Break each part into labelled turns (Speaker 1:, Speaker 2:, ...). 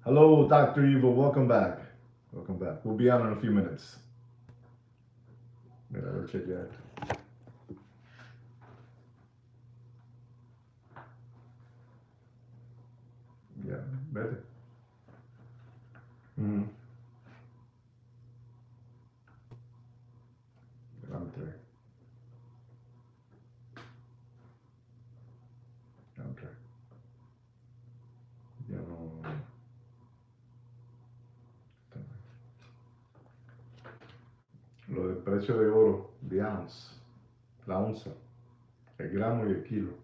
Speaker 1: Hello, Dr. Evil. Welcome back. Welcome back. We'll be on in a few minutes. Mira, a ver, chequear. Ya, vete. Mm, Delante. Delante. Ya no. Lo del precio de oro, the ounce, la onza, el gramo y el kilo.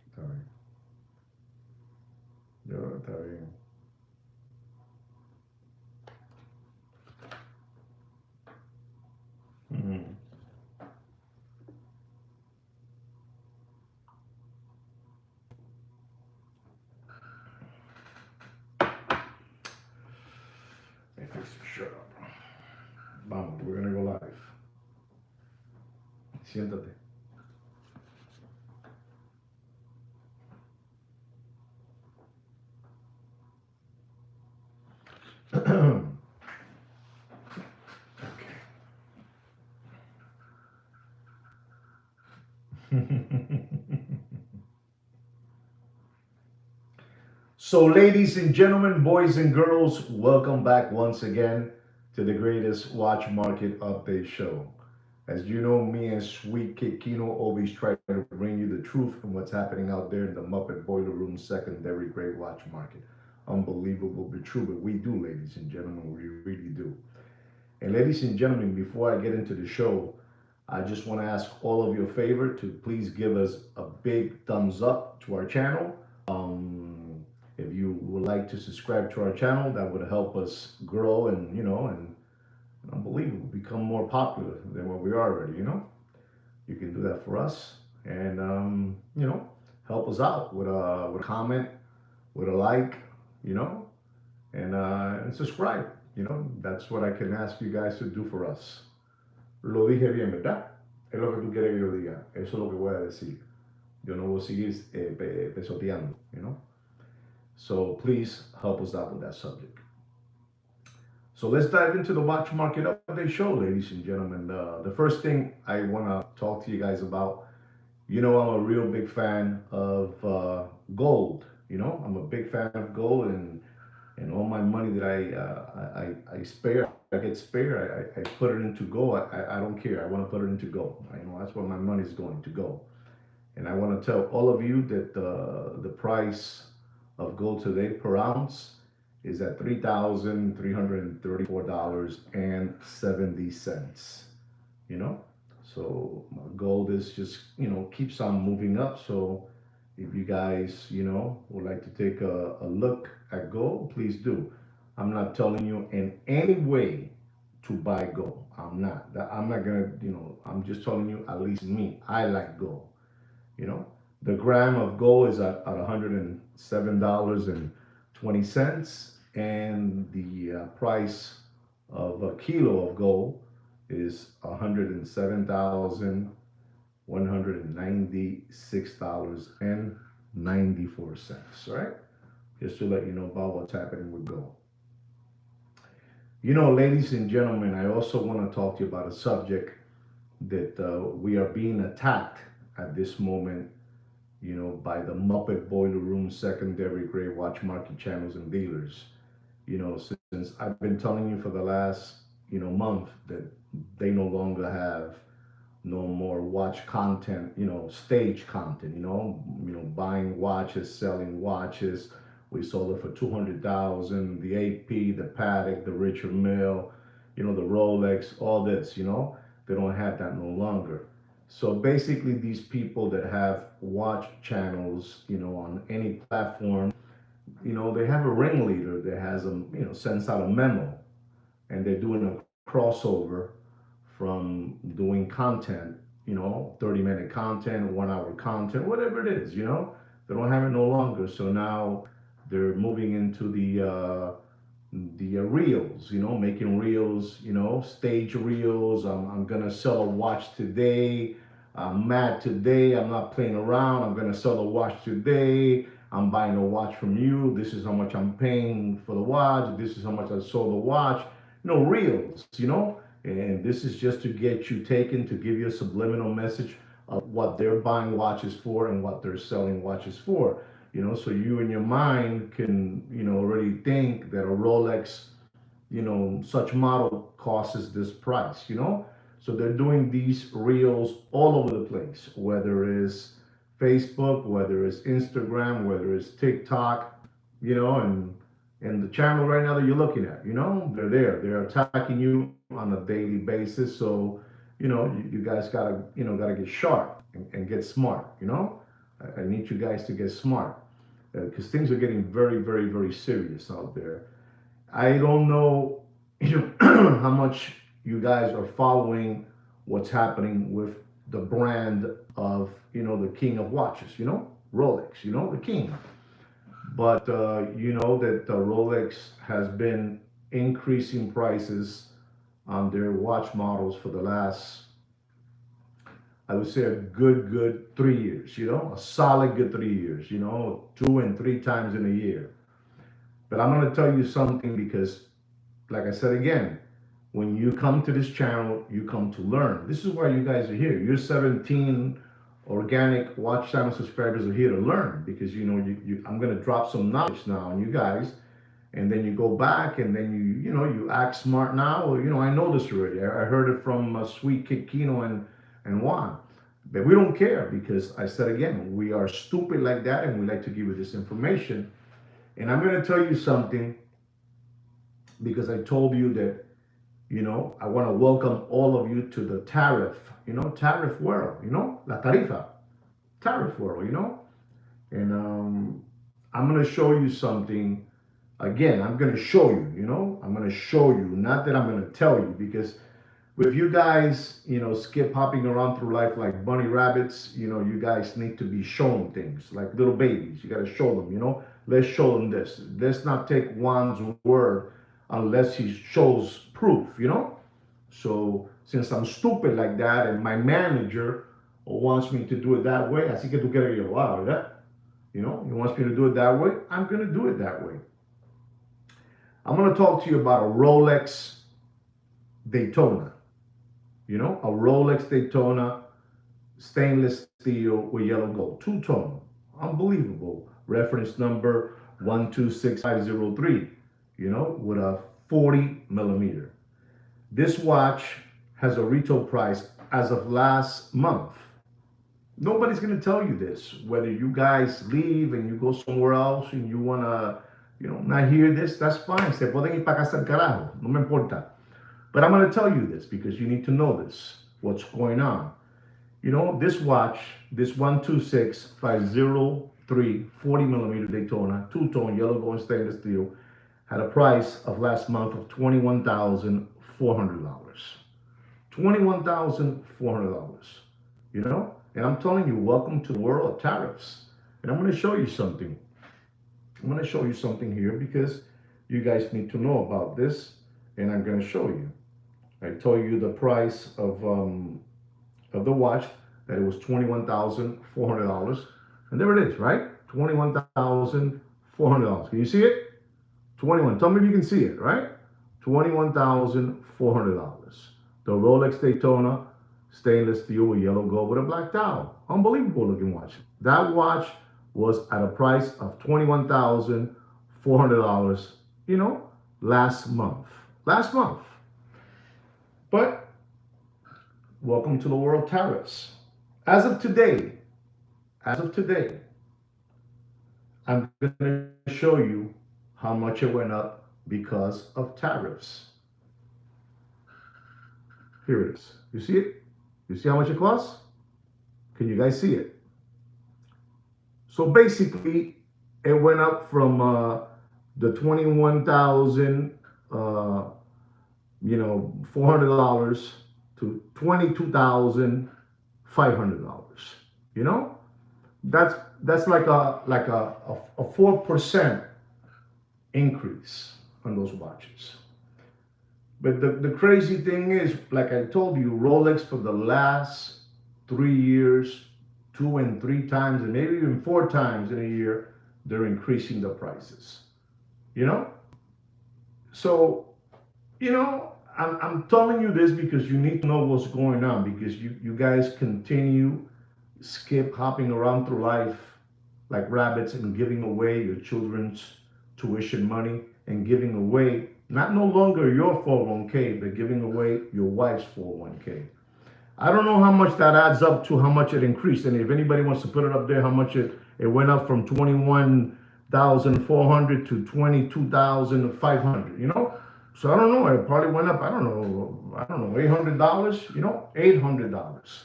Speaker 1: Está bien. Yo, está bien. Mm. Hey, fix your shirt up. Vamos, we're gonna go live. Siéntate. So, ladies and gentlemen, boys and girls, welcome back once again to the greatest watch market update show. As you know, me and Sweet Kid Kino always try to bring you the truth and what's happening out there in the Muppet Boiler Room secondary great watch market. Unbelievable but true, but we do, ladies and gentlemen, we really do. And ladies and gentlemen, before I get into the show, I just want to ask all of you a favor to please give us a big thumbs up to our channel. If you would like to subscribe to our channel, that would help us grow and and unbelievable, become more popular than what we are already. You can do that for us, and help us out with a comment, with a like, you know, and subscribe. That's what I can ask you guys to do for us. Lo dije bien, ¿verdad? Es lo que tú quieres que yo diga. Eso es lo que voy a decir. Yo no voy a seguir pesoteando, So please help us out with that subject. So let's dive into the watch market update show, ladies and gentlemen. The first thing I want to talk to you guys about, I'm a real big fan of gold. I'm a big fan of gold, and all my money that I spare, I get spare, I put it into gold. I don't care. I want to put it into gold. That's where my money is going to go. And I want to tell all of you that the price of gold today per ounce is at $3,334.70. You know, so gold is just keeps on moving up. So if you guys would like to take a look at gold, please do. I'm not telling you in any way to buy gold. I'm not gonna. I'm just telling you. At least me, I like gold. You know, the gram of gold is at $107.20, and the price of a kilo of gold is $107,196.94. Right? Just to let you know about what's happening with gold. Ladies and gentlemen, I also want to talk to you about a subject that we are being attacked at this moment by the Muppet Boiler Room secondary grade watch market channels and dealers. Since I've been telling you for the last, month that they no longer have no more watch content, stage content, buying watches, selling watches. We sold it for 200,000, the AP, the Patek, the Richard Mille, the Rolex, all this, they don't have that no longer. So basically, these people that have watch channels, on any platform, they have a ringleader that has them, sends out a memo, and they're doing a crossover from doing content, 30-minute content, 1 hour content, whatever it is, they don't have it no longer. So now they're moving into the the reels, making reels, stage reels. I'm gonna sell a watch today. I'm mad today. I'm not playing around. I'm gonna sell a watch today. I'm buying a watch from you. This is how much I'm paying for the watch. This is how much I sold the watch. Reels, and this is just to get you taken, to give you a subliminal message of what they're buying watches for and what they're selling watches for. So you in your mind can, already think that a Rolex, such model costs this price. So they're doing these reels all over the place, whether it's Facebook, whether it's Instagram, whether it's TikTok, and the channel right now that you're looking at, they're there. They're attacking you on a daily basis. So, you guys gotta get sharp and get smart. I need you guys to get smart because things are getting very, very, very serious out there. I don't know, how much you guys are following what's happening with the brand of, the king of watches, Rolex, the king. But you know that Rolex has been increasing prices on their watch models for the last, I would say, a good 3 years, a solid good 3 years, two and three times in a year. But I'm going to tell you something because, like I said again, when you come to this channel, you come to learn. This is why you guys are here. You're 17 organic watch channel subscribers are here to learn because I'm going to drop some knowledge now on you guys, and then you go back and then you act smart now. Or, I know this already. I heard it from Sweet Kid Kino and Juan. But we don't care because I said again, we are stupid like that, and we like to give you this information. And I'm going to tell you something because I told you that, I want to welcome all of you to the tariff world, la tarifa, tariff world, And I'm going to show you something. Again, I'm going to show you, I'm going to show you, not that I'm going to tell you, because if you guys, skip hopping around through life like bunny rabbits, you guys need to be shown things like little babies. You got to show them, let's show them this. Let's not take one's word unless he shows proof, So since I'm stupid like that and my manager wants me to do it that way, así que tú quieres que yo lo haga, ¿verdad? He wants me to do it that way, I'm going to do it that way. I'm going to talk to you about a Rolex Daytona. A Rolex Daytona, stainless steel with yellow gold, two-tone, unbelievable. Reference number 126503, with a 40 millimeter. This watch has a retail price as of last month. Nobody's going to tell you this. Whether you guys leave and you go somewhere else and you want to, not hear this, that's fine. Se pueden ir para casa al carajo. No me importa. But I'm going to tell you this because you need to know this, what's going on. This watch, this 126503 40 millimeter Daytona, two-tone, yellow gold stainless steel, had a price of last month of $21,400. $21,400. And I'm telling you, welcome to the world of tariffs. And I'm going to show you something. I'm going to show you something here because you guys need to know about this, and I'm going to show you. I told you the price of the watch, that it was $21,400, and there it is, right? $21,400. Can you see it? 21. Tell me if you can see it, right? $21,400. The Rolex Daytona, stainless steel with yellow gold with a black dial. Unbelievable looking watch. That watch was at a price of $21,400, last month. Last month. But welcome to the world tariffs. As of today, I'm going to show you how much it went up because of tariffs. Here it is. You see it? You see how much it costs? Can you guys see it? So basically, it went up from the 21,000, $400 to $22,500. That's like a 4% increase. on those watches. But the crazy thing is, like I told you, Rolex for the last 3 years, two and three times, and maybe even four times in a year, they're increasing the prices. You know? So, I'm telling you this because you need to know what's going on because you guys continue skip hopping around through life like rabbits and giving away your children's tuition money and giving away not no longer your 401k but giving away your wife's 401k. I don't know how much that adds up to how much it increased. And if anybody wants to put it up there, how much it went up from 21,400 to 22,500, So I don't know. It probably went up, I don't know, $800, $800.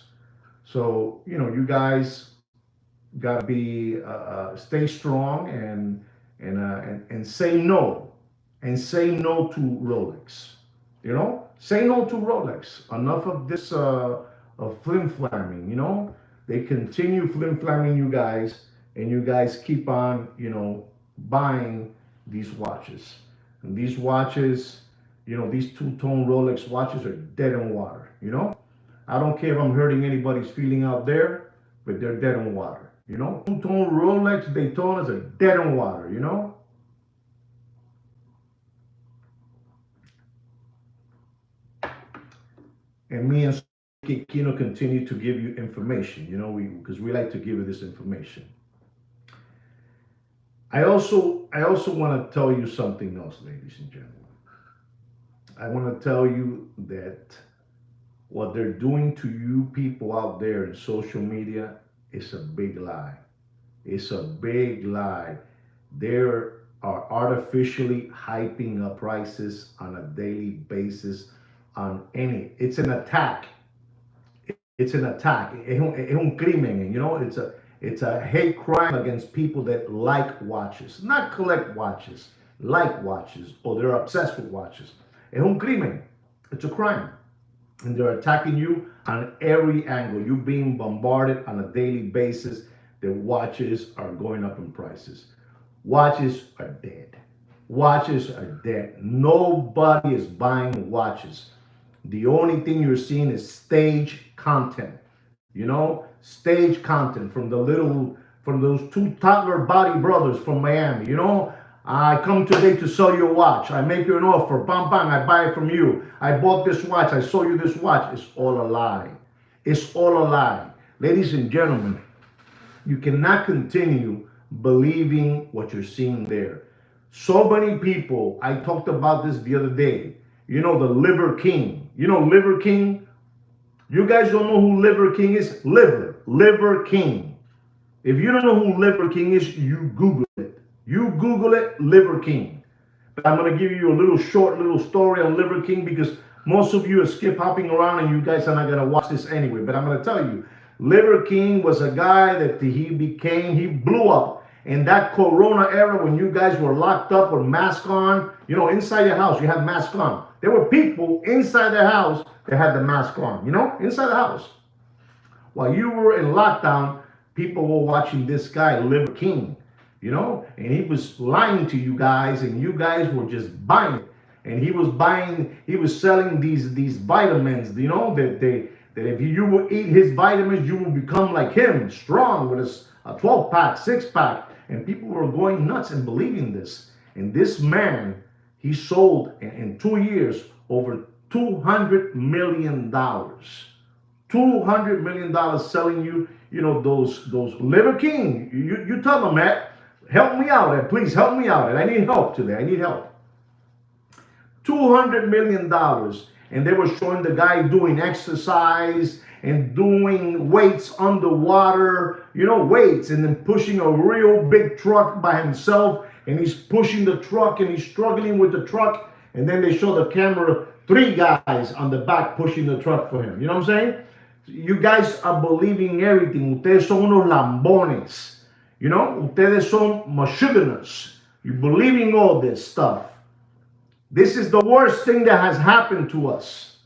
Speaker 1: So, you guys got to be, stay strong and say no. And say no to Rolex. Say no to Rolex. Enough of this of flim flamming. They continue flim flamming you guys, and you guys keep on buying these watches. And these watches, these two-tone Rolex watches are dead in water. I don't care if I'm hurting anybody's feeling out there, but they're dead in water. Two-tone Rolex Daytonas are dead in water. And me and Kino continue to give you information, because we like to give you this information. I also want to tell you something else, ladies and gentlemen. I want to tell you that what they're doing to you people out there in social media is a big lie. It's a big lie. They are artificially hyping up prices on a daily basis on any. It's an attack. It's an attack. Es un crimen. It's a hate crime against people that like watches, not collect watches, like watches, or they're obsessed with watches. Es un crimen. It's a crime. And they're attacking you on every angle. You're being bombarded on a daily basis that watches are going up in prices. Watches are dead. Watches are dead. Nobody is buying watches. The only thing you're seeing is stage content. Stage content from those two toddler body brothers from Miami. I come today to sell you a watch. I make you an offer. Bam, bam, I buy it from you. I bought this watch. I sold you this watch. It's all a lie. It's all a lie. Ladies and gentlemen, you cannot continue believing what you're seeing there. So many people, I talked about this the other day. The Liver King. Liver King? You guys don't know who Liver King is? Liver King. If you don't know who Liver King is, you Google it. You Google it, Liver King. But I'm going to give you a short story on Liver King because most of you are skip hopping around and you guys are not going to watch this anyway. But I'm going to tell you, Liver King was a guy that he blew up in that Corona era when you guys were locked up with mask on. Inside your house, you had mask on. There were people inside their house that had the mask on, inside the house. While you were in lockdown, people were watching this guy, Liver King, and he was lying to you guys, and you guys were just buying it. And he was selling these vitamins, that if you will eat his vitamins, you will become like him, strong with a 12-pack, 6-pack. And people were going nuts and believing this. And this man, he sold in 2 years over $200 million. $200 million selling you, those Liver King. You tell them, Matt, help me out. Please help me out. I need help today. I need help. $200 million. And they were showing the guy doing exercise and doing weights underwater, weights, and then pushing a real big truck by himself. And he's pushing the truck and he's struggling with the truck. And then they show the camera, 3 guys on the back pushing the truck for him. You know what I'm saying? You guys are believing everything. Ustedes son unos lambones. Ustedes son machuganas. You're believing all this stuff. This is the worst thing that has happened to us.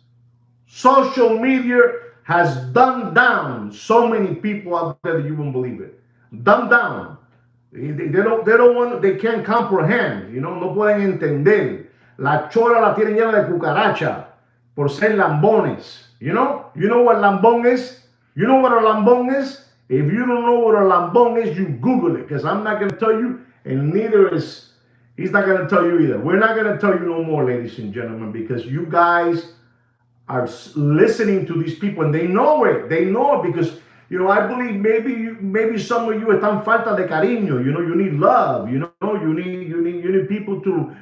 Speaker 1: Social media has dumbed down so many people out there that you won't believe it. Dumbed down. They can't comprehend, no pueden entender. La chola la tienen llena de cucaracha por ser lambones. You know what lambón is? You know what a lambón is? If you don't know what a lambón is, you Google it, because I'm not going to tell you, and neither is he's not going to tell you either. We're not going to tell you no more, ladies and gentlemen, because you guys are listening to these people and they know it. They know it because I believe maybe some of you están falta de cariño. You need love. You need people to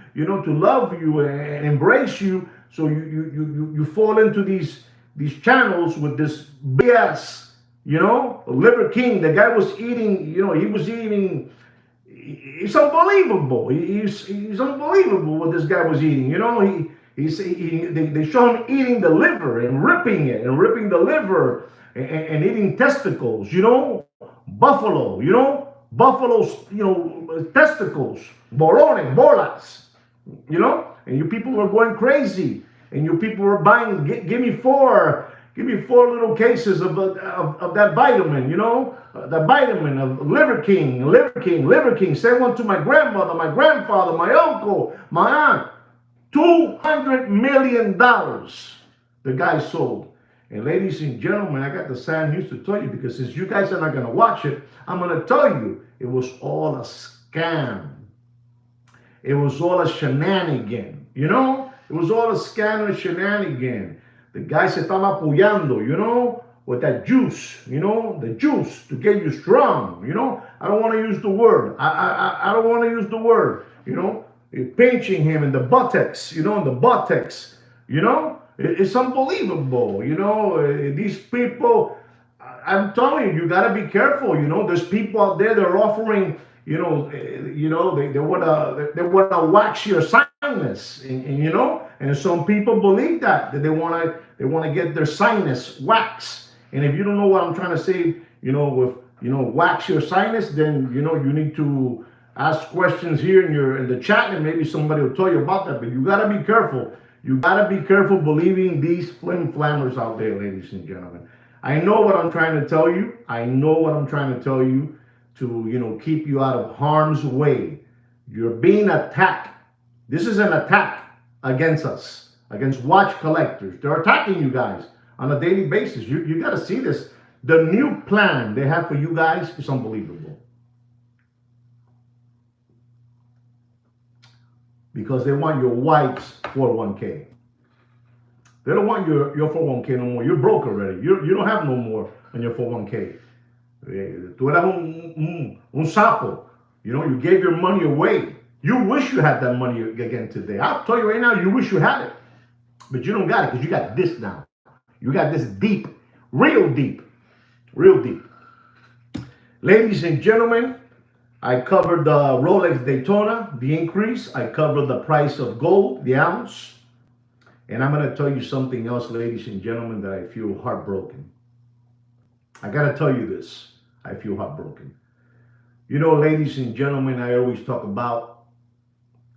Speaker 1: love you and embrace you. So you fall into these channels with this BS. Liver King. The guy was eating. He was eating. It's unbelievable. He's unbelievable what this guy was eating. They show him eating the liver and ripping it and ripping the liver and eating testicles. Buffalo. Buffalo's testicles, bolones, bolas. And you people were going crazy, and you people were buying. Give me four. Give me four little cases of that vitamin, the vitamin of Liver King, Liver King, Liver King. Send one to my grandmother, my grandfather, my uncle, my aunt. $200 million the guy sold. And ladies and gentlemen, I got the sad news to tell you, because since you guys are not going to watch it, I'm going to tell you it was all a scam. It was all a shenanigan. It was all a scam and shenanigan. The guy se estaba apoyando, with that juice, the juice to get you strong, I don't want to use the word. I don't want to use the word, pinching him in the buttocks, It's unbelievable, These people, I'm telling you, you got to be careful, There's people out there that are offering, they want to wax your sinus, and some people believe that they want to get their sinus waxed. And if you don't know what I'm trying to say, with wax your sinus, then you need to ask questions here in the chat, and maybe somebody will tell you about that. But you gotta be careful. You gotta be careful believing these flim flammers out there, ladies and gentlemen. I know what I'm trying to tell you. I know what I'm trying to tell you to keep you out of harm's way. You're being attacked. This is an attack against us, against watch collectors. They're attacking you guys on a daily basis. You got to see this. The new plan they have for you guys is unbelievable. Because they want your wife's 401k. They don't want your 401k no more. You're broke already. You don't have no more on your 401k. Tú eras un sapo. You gave your money away. You wish you had that money again today. I'll tell you right now, you wish you had it. But you don't got it because you got this now. You got this deep, real deep, real deep. Ladies and gentlemen, I covered the Rolex Daytona, the increase. I covered the price of gold, the ounce. And I'm going to tell you something else, ladies and gentlemen, that I feel heartbroken. I got to tell you this. I feel heartbroken. Ladies and gentlemen, I always talk about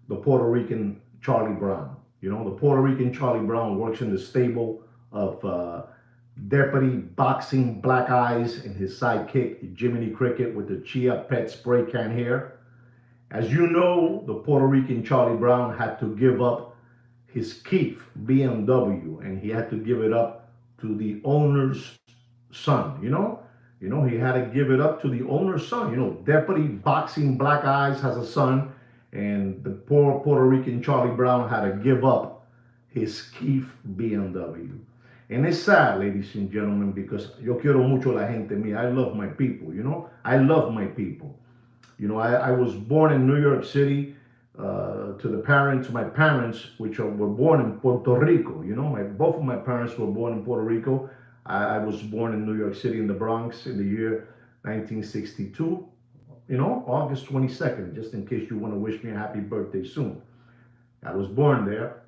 Speaker 1: the Puerto Rican Charlie Brown. The Puerto Rican Charlie Brown works in the stable of Deputy Boxing Black Eyes and his sidekick, Jiminy Cricket, with the Chia Pet spray can hair. As you know, the Puerto Rican Charlie Brown had to give up his Keith BMW, and he had to give it up to the owner's son. He had to give it up to the owner's son. Deputy Boxing Black Eyes has a son, and the poor Puerto Rican Charlie Brown had to give up his Keith BMW. And it's sad, ladies and gentlemen, because yo quiero mucho la gente mía. I love my people, I love my people. I was born in New York City to my parents, which were born in Puerto Rico. Both of my parents were born in Puerto Rico. I was born in New York City in the Bronx in the year 1962. August 22nd, just in case you want to wish me a happy birthday soon. I was born there.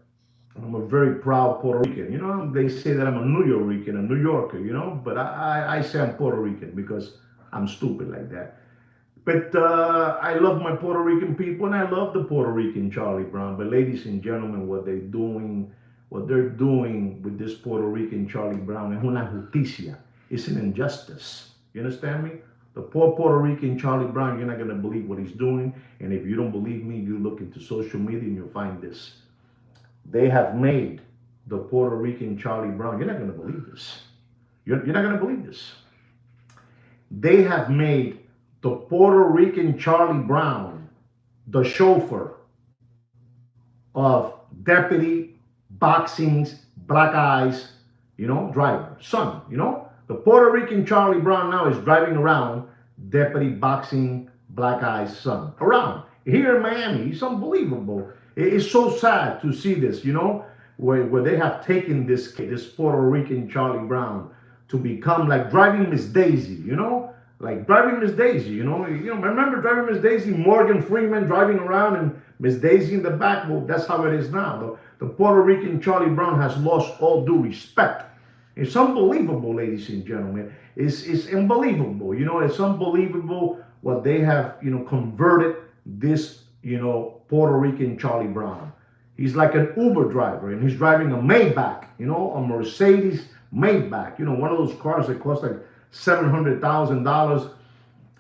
Speaker 1: I'm a very proud Puerto Rican. They say that I'm a New Yorker, a New Yorker, but I say I'm Puerto Rican because I'm stupid like that. But I love my Puerto Rican people, and I love the Puerto Rican Charlie Brown. But ladies and gentlemen, what they're doing with this Puerto Rican Charlie Brown es una justicia. It's an injustice. You understand me? The poor Puerto Rican Charlie Brown, you're not going to believe what he's doing. And if you don't believe me, you look into social media and you'll find this. They have made the Puerto Rican Charlie Brown, you're not going to believe this. You're not going to believe this. They have made the Puerto Rican Charlie Brown the chauffeur of Deputy Boxing's Black Eyes, driver, son, The Puerto Rican Charlie Brown now is driving around Deputy Boxing Black Eyes' son. Around here in Miami. It's unbelievable. It's so sad to see this, where they have taken this Puerto Rican Charlie Brown to become like driving Miss Daisy, like driving Miss Daisy, remember driving Miss Daisy, Morgan Freeman driving around and Miss Daisy in the back. Well, that's how it is now. The Puerto Rican Charlie Brown has lost all due respect. It's unbelievable, ladies and gentlemen. It's unbelievable. It's unbelievable what they have, converted this, Puerto Rican Charlie Brown. He's like an Uber driver, and he's driving a Maybach, a Mercedes Maybach, one of those cars that cost like $700,000.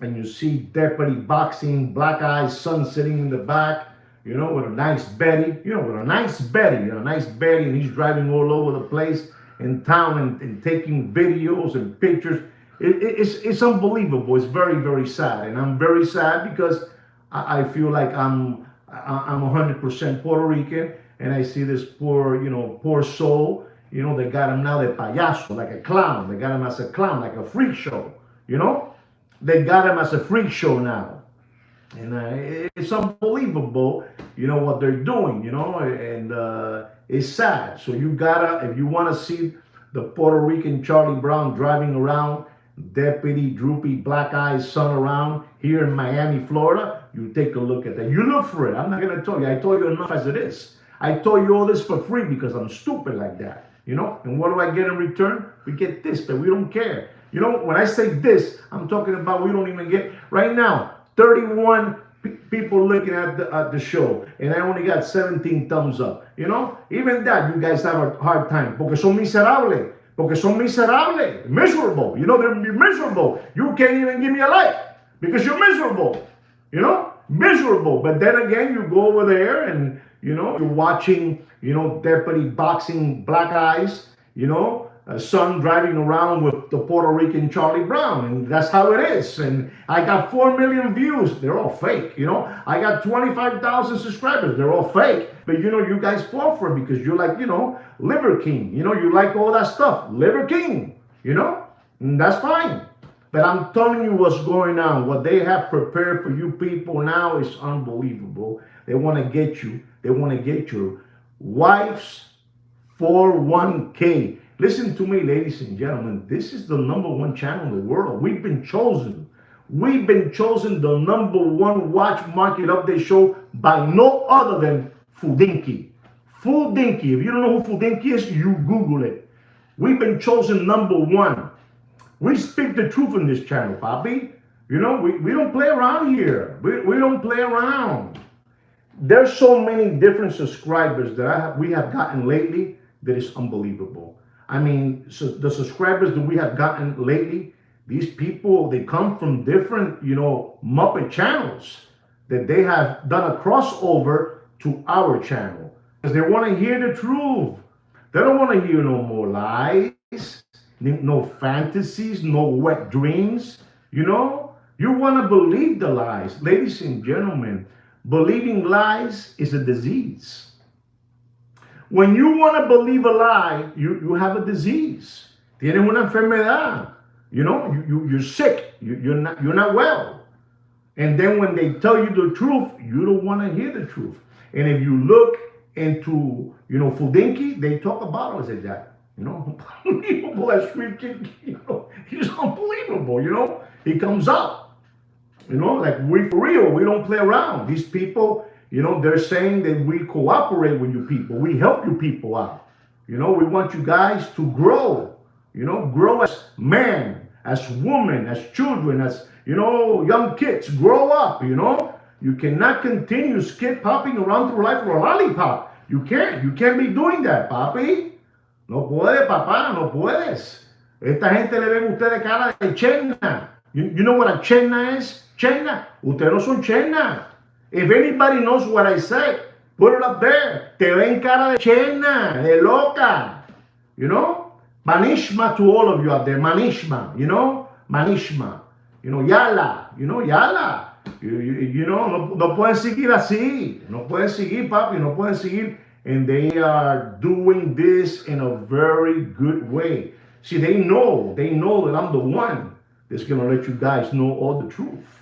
Speaker 1: And you see Deputy Boxing Black Eyes' son sitting in the back, with a nice Betty, and he's driving all over the place in town and taking videos and pictures. It's unbelievable. It's very, very sad, and I'm very sad because I feel like I'm 100% Puerto Rican, and I see this poor soul. They got him now de payaso, like a clown. They got him as a clown, like a freak show. They got him as a freak show now. And it's unbelievable, what they're doing, and it's sad. So if you want to see the Puerto Rican Charlie Brown driving around, Deputy Droopy Black Eyes son around here in Miami, Florida, you take a look at that. You look for it. I'm not going to tell you. I told you enough as it is. I told you all this for free because I'm stupid like that, And what do I get in return? We get this, but we don't care. When I say this, I'm talking about we don't even get, right now, 31 people looking at the show, and I only got 17 thumbs up. Even that, you guys have a hard time. Porque son miserables. Miserable. They're miserable. You can't even give me a like because you're miserable. Miserable. But then again, you go over there and, you're watching, Deputy Boxing Black Eyes, a son driving around with the Puerto Rican Charlie Brown, and that's how it is. And I got 4 million views. They're all fake, I got 25,000 subscribers. They're all fake. But you guys fall for it because you're like, Liver King. You like all that stuff. Liver King, and that's fine. But I'm telling you what's going on. What they have prepared for you people now is unbelievable. They want to get you. They want to get your wife's 401k. Listen to me, ladies and gentlemen. This is the #1 channel in the world. We've been chosen. We've been chosen the #1 watch market update show by no other than Fudinky. Fudinky. If you don't know who Fudinky is, you Google it. We've been chosen #1. We speak the truth in this channel, Papi. We don't play around here. We don't play around. There's so many different subscribers that we have gotten lately that is unbelievable. I mean, so the subscribers that we have gotten lately, these people, they come from different, Muppet channels that they have done a crossover to our channel because they want to hear the truth. They don't want to hear no more lies, no fantasies, no wet dreams. You want to believe the lies. Ladies and gentlemen, believing lies is a disease. When you want to believe a lie, you have a disease. Tienes una enfermedad. You're sick. You're not well. And then when they tell you the truth, you don't want to hear the truth. And if you look into, Fudinky, they talk about us like that. Unbelievable. That street kid, he's unbelievable, He comes up, like we for real. We don't play around. These people, they're saying that we cooperate with you people. We help you people out. We want you guys to grow, grow as men, as women, as children, as, young kids. Grow up, You cannot continue skip hopping around through life for a lollipop. You can't. You can't be doing that, papi. No puede, papá. No puedes. Esta gente le ven a ustedes cara de chena. You know what a chenna is? Chenna. Ustedes no son chenna. If anybody knows what I say, put it up there. Te ven cara de chenna, de loca. You know? Manishma to all of you out there. Manishma. You know? Manishma. You know, yala. You know, yala. You know, no pueden seguir así. No pueden seguir, papi. No pueden seguir. And they are doing this in a very good way. See, they know that I'm the one that's gonna let you guys know all the truth.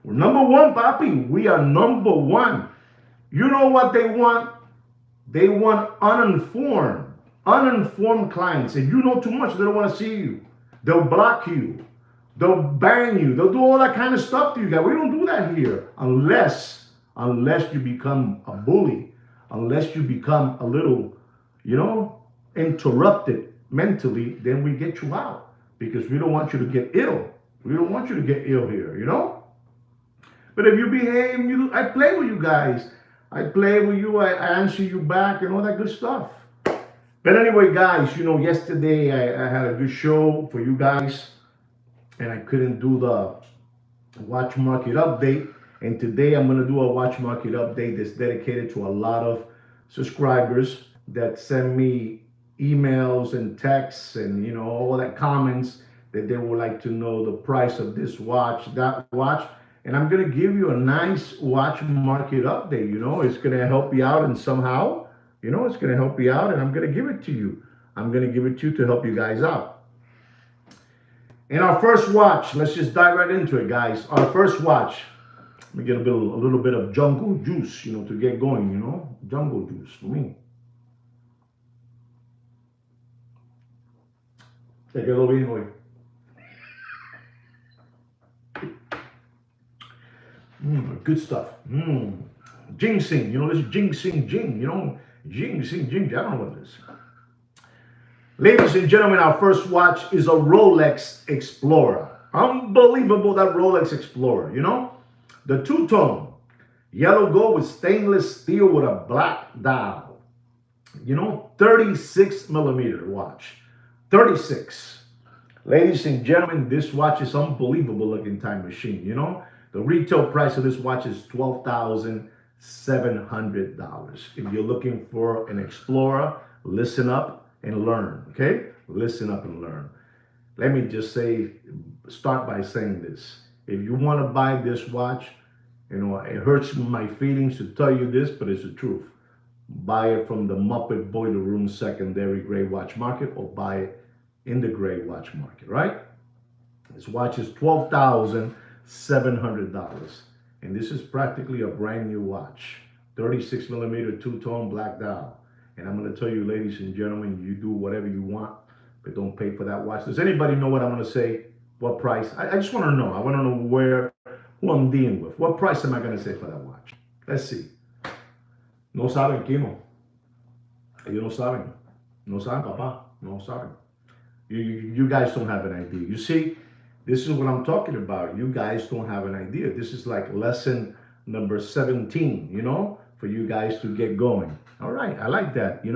Speaker 1: We're number one, papi. We are number one. You know what they want? They want uninformed clients. If you know too much, they don't want to see you. They'll block you. They'll ban you. They'll do all that kind of stuff to you guys. We don't do that here unless you become a bully, unless you become a little, interrupted mentally, then we get you out because we don't want you to get ill. We don't want you to get ill here, But if you behave, I play with you guys. I play with you. I answer you back and all that good stuff. But anyway, guys, yesterday I had a good show for you guys, and I couldn't do the watch market update. And today I'm going to do a watch market update that's dedicated to a lot of subscribers that send me emails and texts and all that comments that they would like to know the price of this watch, that watch. And I'm going to give you a nice watch market update. It's going to help you out, and somehow, it's going to help you out, and I'm going to give it to you. I'm going to give it to you to help you guys out. And our first watch, let's just dive right into it, guys. Our first watch, let me get a little bit of jungle juice, to get going, jungle juice for me. Te quedó bien hoy. Good stuff. Ginseng, this is ginseng gin, ginseng gin. I don't know what it is. Ladies and gentlemen, our first watch is a Rolex Explorer. Unbelievable, that Rolex Explorer, The two-tone, yellow gold with stainless steel with a black dial. 36 millimeter watch. 36. Ladies and gentlemen, this watch is unbelievable looking time machine, The retail price of this watch is $12,700. If you're looking for an Explorer, listen up and learn, okay? Listen up and learn. Let me just start by saying this. If you want to buy this watch, it hurts my feelings to tell you this, but it's the truth. Buy it from the Muppet Boiler Room secondary gray watch market, or buy it in the gray watch market, right? This watch is $12,700, and this is practically a brand new watch. 36 millimeter two-tone black dial. And I'm going to tell you, ladies and gentlemen, you do whatever you want, but don't pay for that watch. Does anybody know what I'm going to say? What price? I just want to know. I want to know who I'm dealing with. What price am I going to say for that watch? Let's see. No saben, Kimo. Ellos no saben. No saben, papá. No saben. You guys don't have an idea. You see, this is what I'm talking about. You guys don't have an idea. This is like lesson number 17, for you guys to get going. All right, I like that, it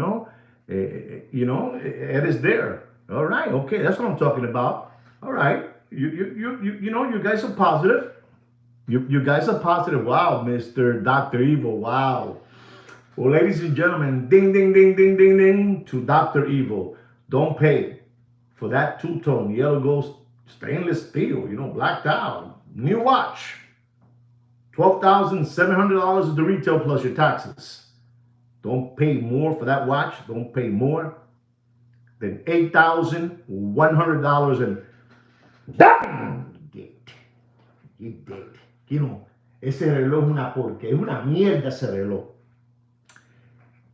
Speaker 1: is there. All right, okay, that's what I'm talking about. All right, you guys are positive. You guys are positive. Wow, Mr. Dr. Evil, wow. Well, ladies and gentlemen, ding, ding, ding, ding, ding, ding to Dr. Evil. Don't pay for that two-tone yellow gold stainless steel, blacked out, new watch. $12,700 is the retail plus your taxes. Don't pay more for that watch. Don't pay more than $8,100. And ¡dang! You did. Ese reloj es una porquería. Es una mierda ese reloj.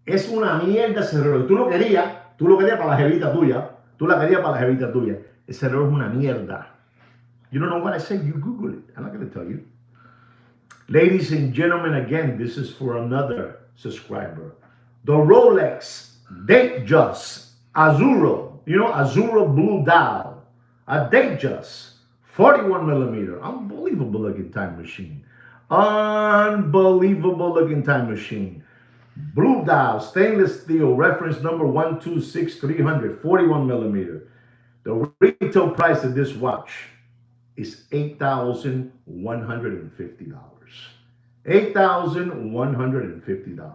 Speaker 1: Es una mierda ese reloj. Tú lo querías para la jevita tuya. Ese reloj es una mierda. You don't know what I said? You Google it. I'm not going to tell you. Ladies and gentlemen, again, this is for another subscriber. The Rolex Datejust Azzurro, Azzurro blue dial, a Datejust, 41 millimeter, unbelievable looking time machine. Blue dial, stainless steel, reference number 126300, 41 millimeter. The retail price of this watch is $8,150. $8,150.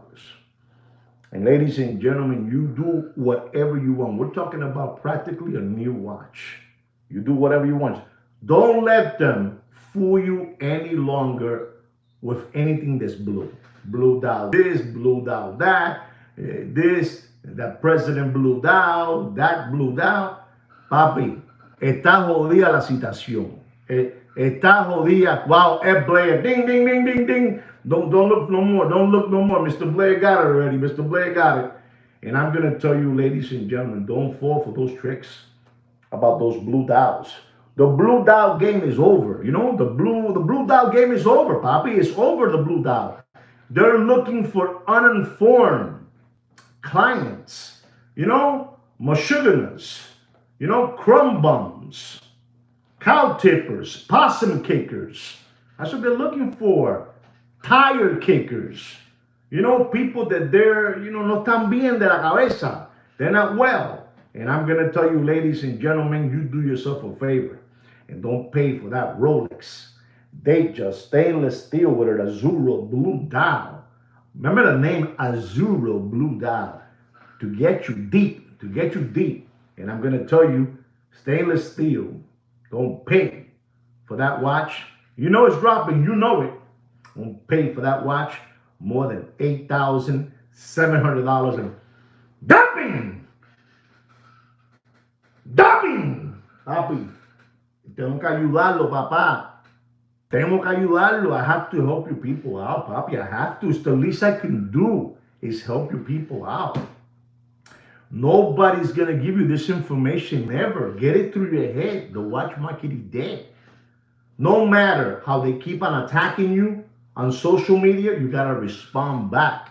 Speaker 1: And ladies and gentlemen, you do whatever you want. We're talking about practically a new watch. You do whatever you want. Don't let them fool you any longer with anything that's blue. Blue dial this, blue dial that, this, that president blue dial, that blue dial. Papi, está jodida la situación. Está jodida. Wow, F. Blair. Ding, ding, ding, ding, ding. Don't look no more. Don't look no more. Mr. Blair got it already. Mr. Blair got it. And I'm going to tell you, ladies and gentlemen, don't fall for those tricks about those blue dials. The blue dial game is over. You know, the blue dial game is over, Papi. It's over, the blue dial. They're looking for uninformed clients. You know, mashuganas. You know, crumb bums, cow tippers, possum kickers. That's what they're looking for. Tire kickers. You know, people that they're, you know, no tan bien de la cabeza. They're not well. And I'm going to tell you, ladies and gentlemen, you do yourself a favor and don't pay for that Rolex. They just stainless steel with an Azzurro blue dial. Remember the name Azzurro blue dial. To get you deep, to get you deep. And I'm going to tell you, stainless steel, don't pay for that watch. You know it's dropping, you know it. Don't pay for that watch more than $8,700. And dumping! Dumping! Papi, tengo que ayudarlo, papá. Tengo que ayudarlo. I have to help you people out, papi. I have to. It's the least I can do is help you people out. Nobody's going to give you this information ever. Get it through your head. The watch market is dead. No matter how they keep on attacking you on social media, you got to respond back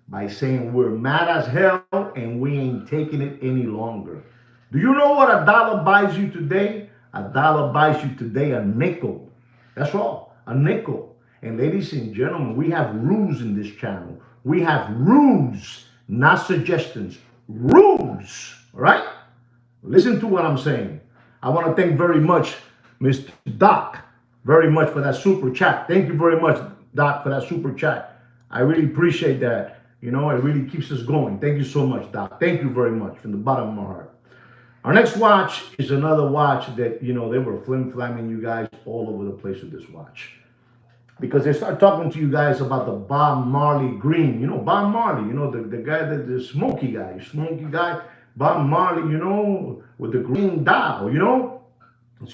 Speaker 1: by saying we're mad as hell and we ain't taking it any longer. Do you know what a dollar buys you today? A dollar buys you today a nickel. That's all, a nickel. And ladies and gentlemen, we have rules in this channel. We have rules, not suggestions. Rules, all right? Listen to what I'm saying. I want to thank very much Mr. Doc very much for that super chat. Thank you very much, Doc, for that super chat. I really appreciate that. You know, it really keeps us going. Thank you so much, Doc. Thank you very much from the bottom of my heart. Our next watch is another watch that, you know, they were flim-flamming you guys all over the place with this watch. Because they start talking to you guys about the Bob Marley green. You know, Bob Marley, you know, the guy, the smoky guy, Bob Marley, you know, with the green dial, you know.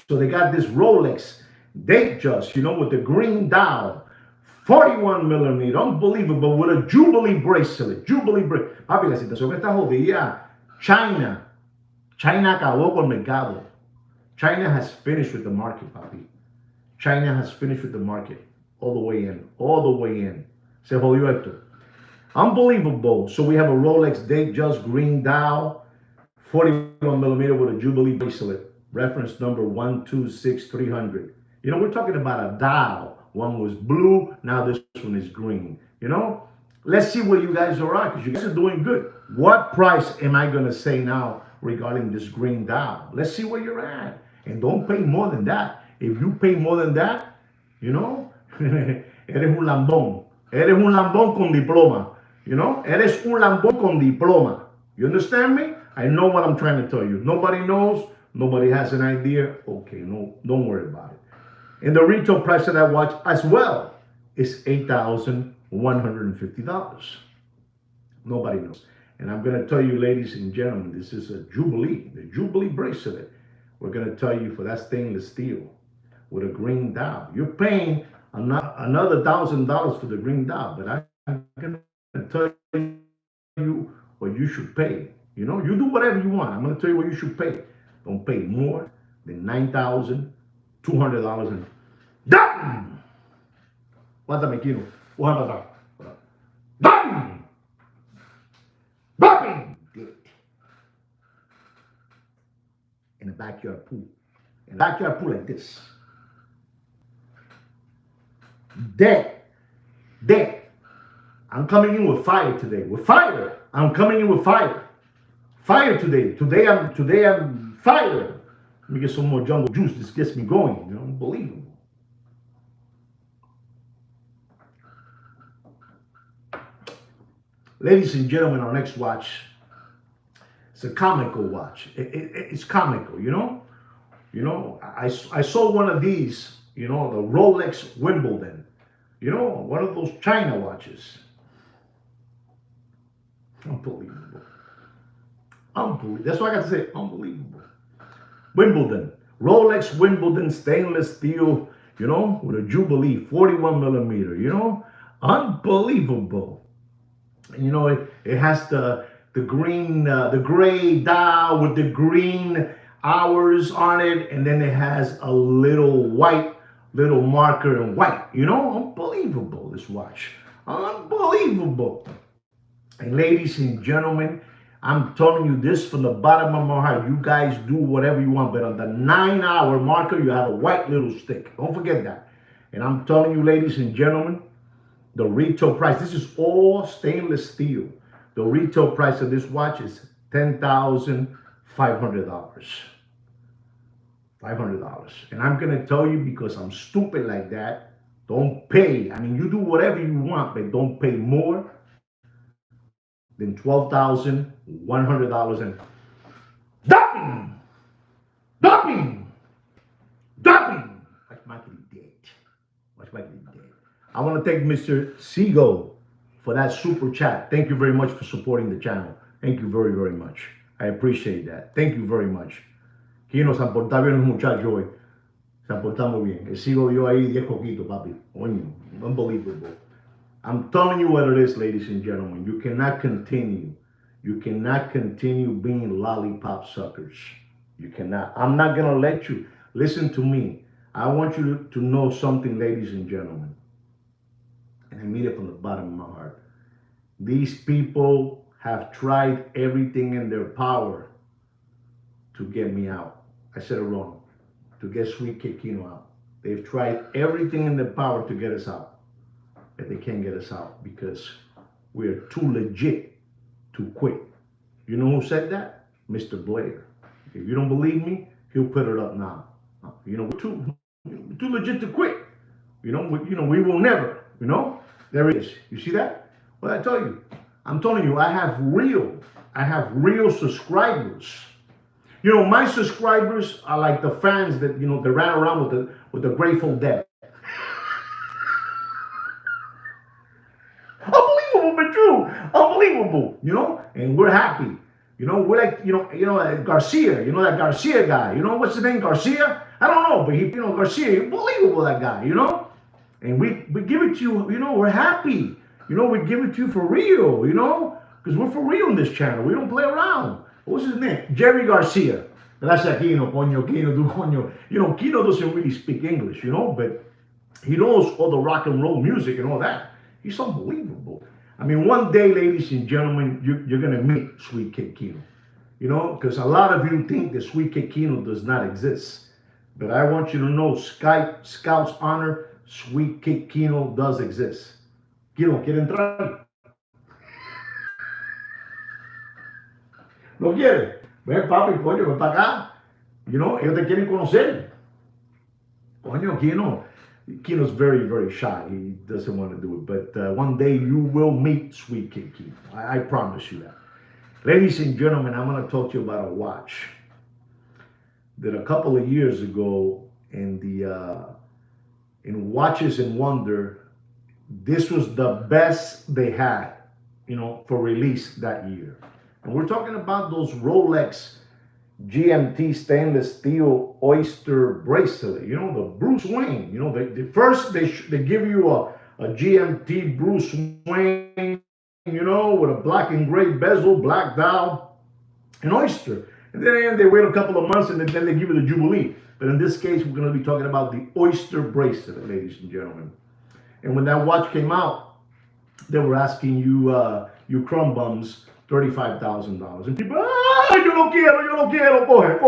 Speaker 1: So they got this Rolex Datejust, you know, with the green dial, 41 millimeter, unbelievable, with a Jubilee bracelet. Papi, la situación que está jodida. China acabó con el mercado. China has finished with the market, papi. China has finished with the market. All the way in. Se jodió esto. Unbelievable. So we have a Rolex Datejust green dial, 41 millimeter with a Jubilee bracelet. Reference number 126300. You know, we're talking about a dial. One was blue, now this one is green. You know, let's see where you guys are at, because you guys are doing good. What price am I going to say now regarding this green dial? Let's see where you're at. And don't pay more than that. If you pay more than that, you know, eres un lambón. Eres un lambón con diploma. You know, eres un lambón con diploma. You understand me? I know what I'm trying to tell you. Nobody knows. Nobody has an idea. Okay, no, don't worry about it. And the retail price of that watch as well is $8,150. Nobody knows. And I'm going to tell you, ladies and gentlemen, this is a Jubilee, the Jubilee bracelet. We're going to tell you for that stainless steel with a green dial. You're paying another $1,000 for the green dial, but I'm going to tell you what you should pay. You know, you do whatever you want. I'm going to tell you what you should pay. Don't pay more than $9,200 and done. What's up, Kino? What about that? Done. Done. Good. In the backyard pool. In the backyard pool like this. Dead. I'm coming in with fire today. With fire. I'm coming in with fire. Fire today. Today I'm fire. Let me get some more jungle juice. This gets me going. You know, unbelievable. Ladies and gentlemen, our next watch, it's a comical watch. It's comical, you know? I saw one of these, you know, the Rolex Wimbledon, you know, one of those China watches. Unbelievable. Unbelievable. That's what I got to say. Unbelievable. Wimbledon. Rolex Wimbledon stainless steel, you know, with a Jubilee 41 millimeter, you know? Unbelievable. You know, it has the green, the gray dial with the green hours on it, and then it has a little white, little marker in white. You know, unbelievable, this watch. Unbelievable. And ladies and gentlemen, I'm telling you this from the bottom of my heart. You guys do whatever you want, but on the 9-hour marker, you have a white little stick. Don't forget that. And I'm telling you, ladies and gentlemen, the retail price, this is all stainless steel. The retail price of this watch is $10,500. $500. And I'm going to tell you, because I'm stupid like that, don't pay. I mean, you do whatever you want, but don't pay more than $12,100. And dumping, dumping, dumping. Watch Mikey dead. Watch Mikey dead. I want to thank Mr. Seago for that super chat. Thank you very much for supporting the channel. Thank you very, very much. I appreciate that. Thank you very much. Kino se han portado bien los muchachos hoy. Se han portado muy bien. El Seago dio ahí 10 coquitos, papi. Coño, unbelievable. I'm telling you what it is, ladies and gentlemen. You cannot continue. You cannot continue being lollipop suckers. You cannot. I'm not going to let you. Listen to me. I want you to know something, ladies and gentlemen. And I mean it from the bottom of my heart. These people have tried everything in their power to get me out. I said it wrong. To get Sweet Kid Kino out. They've tried everything in their power to get us out. But they can't get us out because we're too legit to quit. You know who said that? Mr. Blair. If you don't believe me, he'll put it up now. You know, we're too legit to quit. We will never, There it is. You see that? Well, I tell you, I'm telling you, I have real subscribers. My subscribers are like the fans that, they ran around with the Grateful Dead. Unbelievable, but true. Unbelievable, and we're happy. We're like, Garcia, that Garcia guy. What's his name, Garcia? I don't know, but Garcia, unbelievable, that guy, And we give it to you, we're happy. We give it to you for real, because we're for real in this channel. We don't play around. What's his name? Jerry Garcia. Gracias, Kino, coño, Kino, du coño. Kino doesn't really speak English, but he knows all the rock and roll music and all that. He's unbelievable. I mean, one day, ladies and gentlemen, you're going to meet Sweet Kid Kino. Because a lot of you think that Sweet Kid Kino does not exist. But I want you to know, Scout's honor, Sweet Kid Kino does exist. Kino, ¿quiere entrar? ¿No quiere? Ven, papi, coño, ven para acá. Ellos te quieren conocer. Coño, Kino's very, very shy. He doesn't want to do it. But one day you will meet Sweet Kid Kino. I promise you that. Ladies and gentlemen, I'm going to talk to you about a watch that a couple of years ago in Watches and Wonder, this was the best they had, for release that year. And we're talking about those Rolex GMT stainless steel oyster bracelet, the Bruce Wayne. First they give you a GMT Bruce Wayne, with a black and gray bezel, black dial, and oyster. And then they wait a couple of months and then they give you the Jubilee. But in this case, we're going to be talking about the oyster bracelet, ladies and gentlemen. And when that watch came out, they were asking you crumb bums, $35,000. And people, yo lo quiero, coge.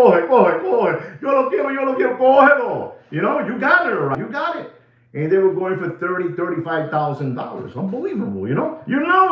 Speaker 1: Yo lo quiero, cógelo. You got it, right? You got it. And they were going for $35,000. Unbelievable, You know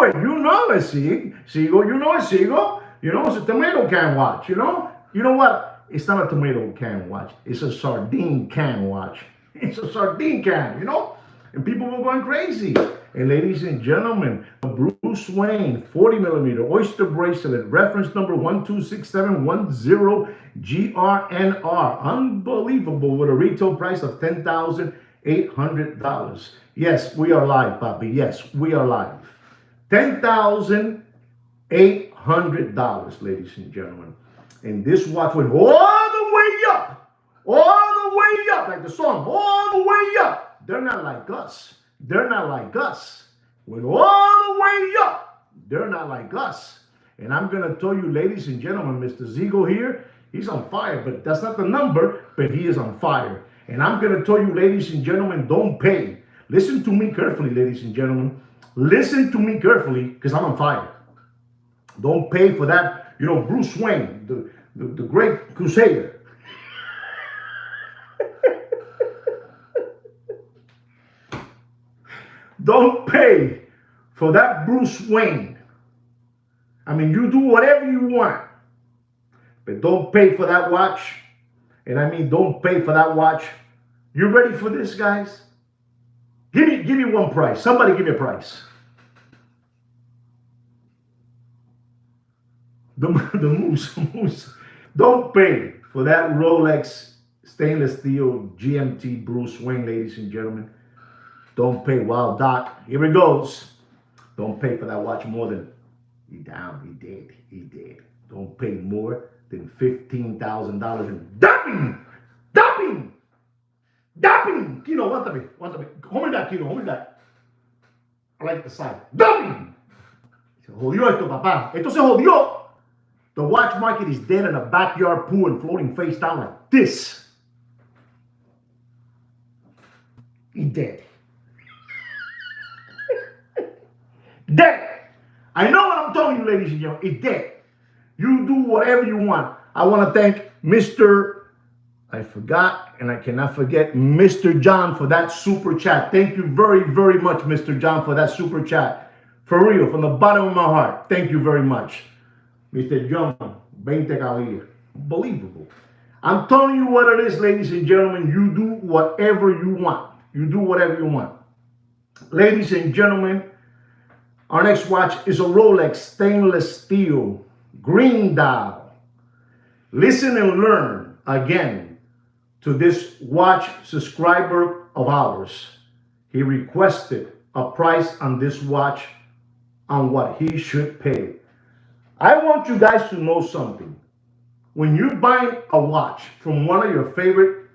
Speaker 1: it, Sigo. You know it, Sigo. It's a tomato can watch, You know what? it's not a tomato can watch. It's a sardine can watch. It's a sardine can, you know? And people were going crazy. And ladies and gentlemen, Bruce Wayne 40 millimeter oyster bracelet, reference number 126710 GRNR. Unbelievable, with a retail price of $10,800. Yes, we are live, Papi. Yes, we are live. $10,800, ladies and gentlemen. And this watch went all the way up. All the way up, like the song, all the way up. They're not like us. They're not like us. Went all the way up. They're not like us. And I'm going to tell you, ladies and gentlemen, Mr. Ziegel here, he's on fire. But that's not the number, but he is on fire. And I'm going to tell you, ladies and gentlemen, don't pay. Listen to me carefully, ladies and gentlemen. Listen to me carefully, because I'm on fire. Don't pay for that, you know, Bruce Wayne, the great crusader. Don't pay for that Bruce Wayne. I mean, you do whatever you want, but don't pay for that watch. And I mean, don't pay for that watch. You ready for this, guys? Give me one price. Somebody give me a price. The moose. Don't pay for that Rolex stainless steel GMT Bruce Wayne, ladies and gentlemen. Don't pay. Wow, Doc, here it goes. Don't pay for that watch more than, he dead. Don't pay more than $15,000 in dumping. Kino, aguántame. Hold me that, Kino, hold me that. I like the side. Dumping. Se jodió esto, papá. Esto se jodió. The watch market is dead in a backyard pool and floating face down like this. He dead. Dead. I know what I'm telling you, ladies and gentlemen. It's dead. You do whatever you want. I want to thank I forgot, and I cannot forget, Mr. John for that super chat. Thank you very, very much, Mr. John, for that super chat. For real, from the bottom of my heart. Thank you very much. Mr. John, 20 caballeros. Unbelievable. I'm telling you what it is, ladies and gentlemen. You do whatever you want. You do whatever you want. Ladies and gentlemen, our next watch is a Rolex stainless steel green dial. Listen and learn again to this watch subscriber of ours. He requested a price on this watch on what he should pay. I want you guys to know something. When you buy a watch from one of your favorite,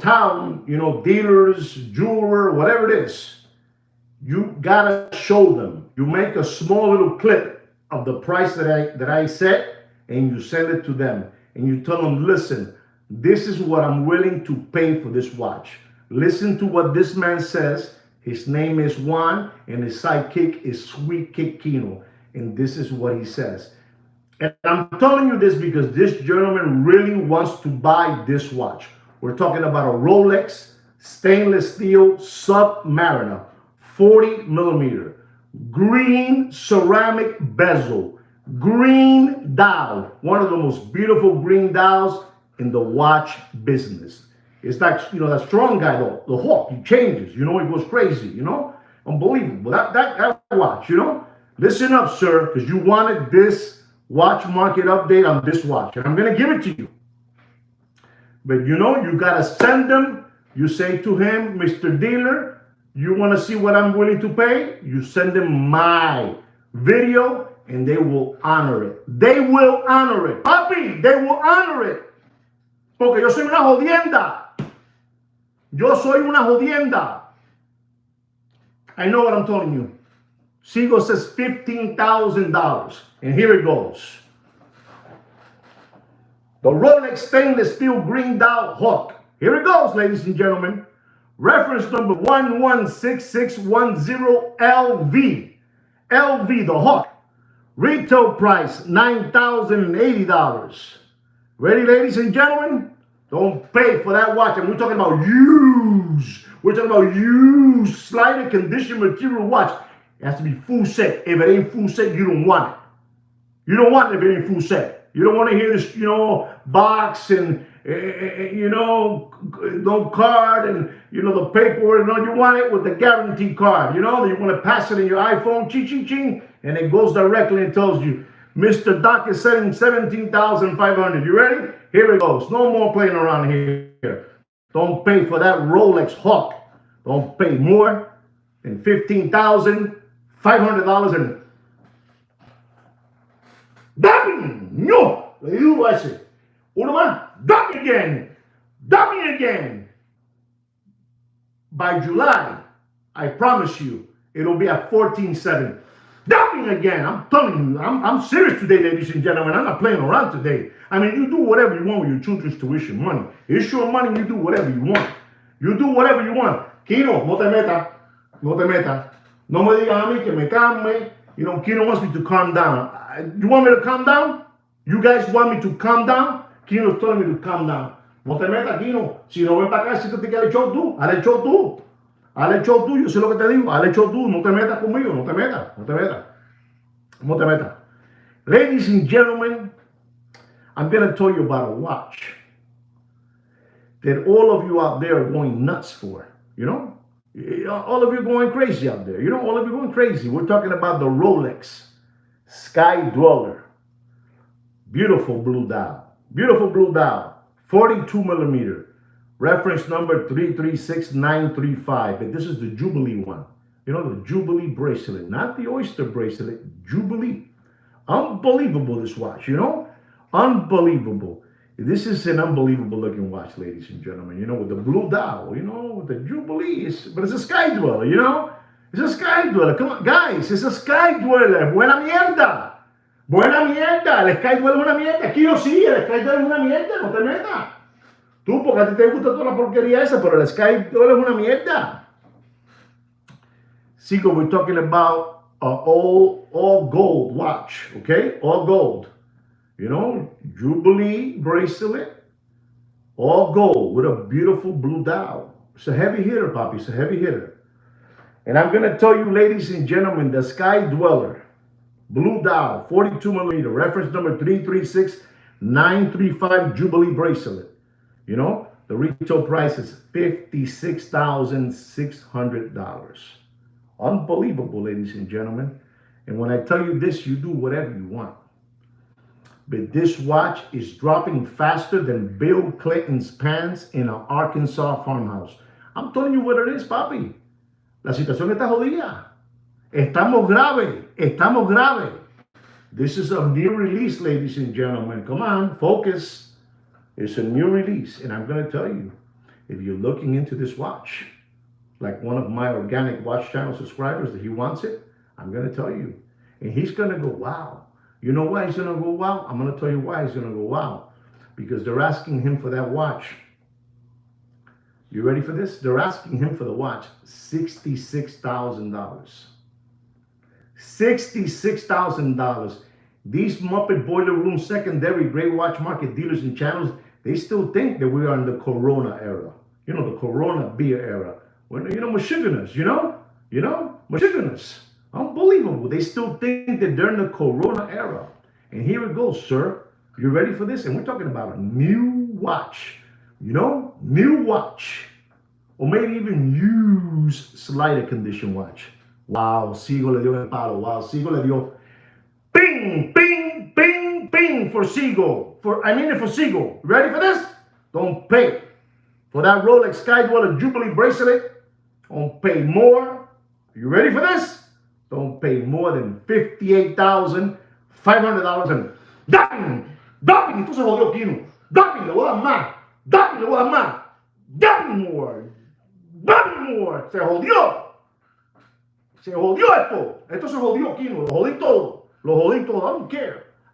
Speaker 1: town, dealers, jeweler, whatever it is, you gotta show them. You make a small little clip of the price that I set, and you send it to them, and you tell them, listen, this is what I'm willing to pay for this watch. Listen to what this man says. His name is Juan, and his sidekick is Sweet Kick Kino, and this is what he says. And I'm telling you this because this gentleman really wants to buy this watch. We're talking about a Rolex stainless steel Submariner, 40 millimeter, green ceramic bezel, green dial, one of the most beautiful green dials in the watch business. It's like, that strong guy, though, the Hawk, he changes, he goes crazy, unbelievable. That watch, listen up, sir, because you wanted this watch market update on this watch, and I'm going to give it to you. But you got to send them. You say to him, Mr. Dealer, you want to see what I'm willing to pay? You send them my video, and they will honor it. They will honor it. Papi, they will honor it. Porque yo soy una jodienda. Yo soy una jodienda. I know what I'm telling you. Siegel says $15,000. And here it goes. The Rolex stainless steel green dial Hawk. Here it goes, ladies and gentlemen. Reference number 116610LV. LV, the Hawk. Retail price, $9,080. Ready, ladies and gentlemen? Don't pay for that watch. And we're talking about used. We're talking about used, slighted condition material watch. It has to be full set. If it ain't full set, you don't want it. You don't want it if it ain't full set. You don't want to hear this, box and no card and the paperwork. No, you want it with the guarantee card. You want to pass it in your iPhone, ching ching ching, and it goes directly and tells you, Mr. Doc is selling 17,500. You ready? Here it goes. No more playing around here. Don't pay for that Rolex Hawk. Don't pay more than $15,500 and dumping. No, le digo ese. Uno más, dumping again. Dumping again. By July, I promise you, it'll be at 14.7. Dumping again. I'm telling you, I'm serious today, ladies and gentlemen. I'm not playing around today. I mean, you do whatever you want with your children's tuition money. It's your money, you do whatever you want. You do whatever you want. Kino, no te metas. No te metas. No me digas a mí que me calme. Kino wants me to calm down. You want me to calm down? You guys want me to calm down? Kino's telling me to calm down. No te metas, Kino. Si no ven para acá, si te quieres el show tú, haz el show tú. Haz el show tú, yo sé lo que te digo. Haz el show tú, no te metas conmigo, no te metas, no te metas. No te metas. Ladies and gentlemen, I'm going to tell you about a watch that all of you out there are going nuts for. All of you going crazy out there. All of you going crazy. We're talking about the Rolex Sky Dweller. Beautiful blue dial. Beautiful blue dial. 42 millimeter. Reference number 336935. But this is the Jubilee one. The Jubilee bracelet. Not the Oyster bracelet. Jubilee. Unbelievable, this watch. Unbelievable. This is an unbelievable looking watch, ladies and gentlemen. With the blue dial, with the Jubilee. But it's a Sky Dweller, It's a Sky Dweller. Come on, guys. It's a Sky Dweller. Buena mierda. Buena mierda. El Sky Dweller es una mierda. Aquí yo sí, el Sky Dweller es una mierda. No te metas. Tú, porque a ti te gusta toda la porquería esa, pero el Sky Dweller es una mierda. Sigo, we're talking about all gold watch, okay? All gold. Jubilee bracelet, all gold with a beautiful blue dial. It's a heavy hitter, Poppy. It's a heavy hitter. And I'm going to tell you, ladies and gentlemen, the Sky Dweller, blue dial, 42 millimeter, reference number 336935, Jubilee bracelet. The retail price is $56,600. Unbelievable, ladies and gentlemen. And when I tell you this, you do whatever you want. But this watch is dropping faster than Bill Clinton's pants in an Arkansas farmhouse. I'm telling you what it is, papi. La situación está jodida. Estamos grave. Estamos grave. This is a new release, ladies and gentlemen. Come on, focus. It's a new release. And I'm going to tell you, if you're looking into this watch, like one of my organic watch channel subscribers that he wants it, I'm going to tell you. And he's going to go, wow. You know why he's going to go wow? I'm going to tell you why he's going to go wow. Because they're asking him for that watch. You ready for this? They're asking him for the watch $66,000. $66,000. These Muppet Boiler Room secondary gray watch market dealers and channels, they still think that we are in the Corona era. The Corona beer era. When, Michiganers, Michiganers. Unbelievable. They still think that they're in the Corona era. And here it goes, sir. You ready for this? And we're talking about a new watch. New watch. Or maybe even used slider condition watch. Wow, Seagull le dio el palo. Wow, Seagull le dio ping, ping, ping, ping for Seagull. For Seagull. Ready for this? Don't pay for that Rolex Sky Dweller Jubilee bracelet. Don't pay more. You ready for this? Don't pay more than $58,500 and dumping. Entonces jodió Kino. Dumping, le voy a dar más. Dumping, le voy a dar más. Dumping more. Se jodió. Se jodió esto. Esto se jodió, Kino. Lo jodí todo. I don't care.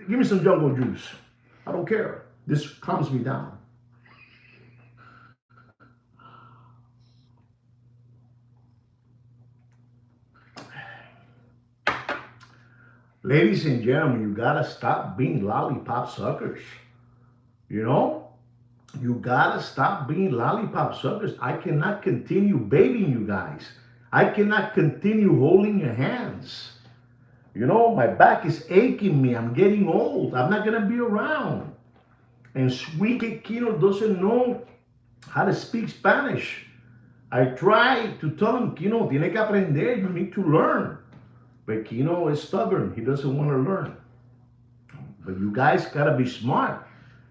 Speaker 1: Give me some jungle juice. I don't care. This calms me down. Ladies and gentlemen, you gotta stop being lollipop suckers. You gotta stop being lollipop suckers. I cannot continue babying you guys. I cannot continue holding your hands. You know, my back is aching me. I'm getting old. I'm not going to be around. And Sweet Kino doesn't know how to speak Spanish. I try to tell him, Kino, tiene que aprender. You need to learn. But Kino is stubborn. He doesn't want to learn. But you guys got to be smart.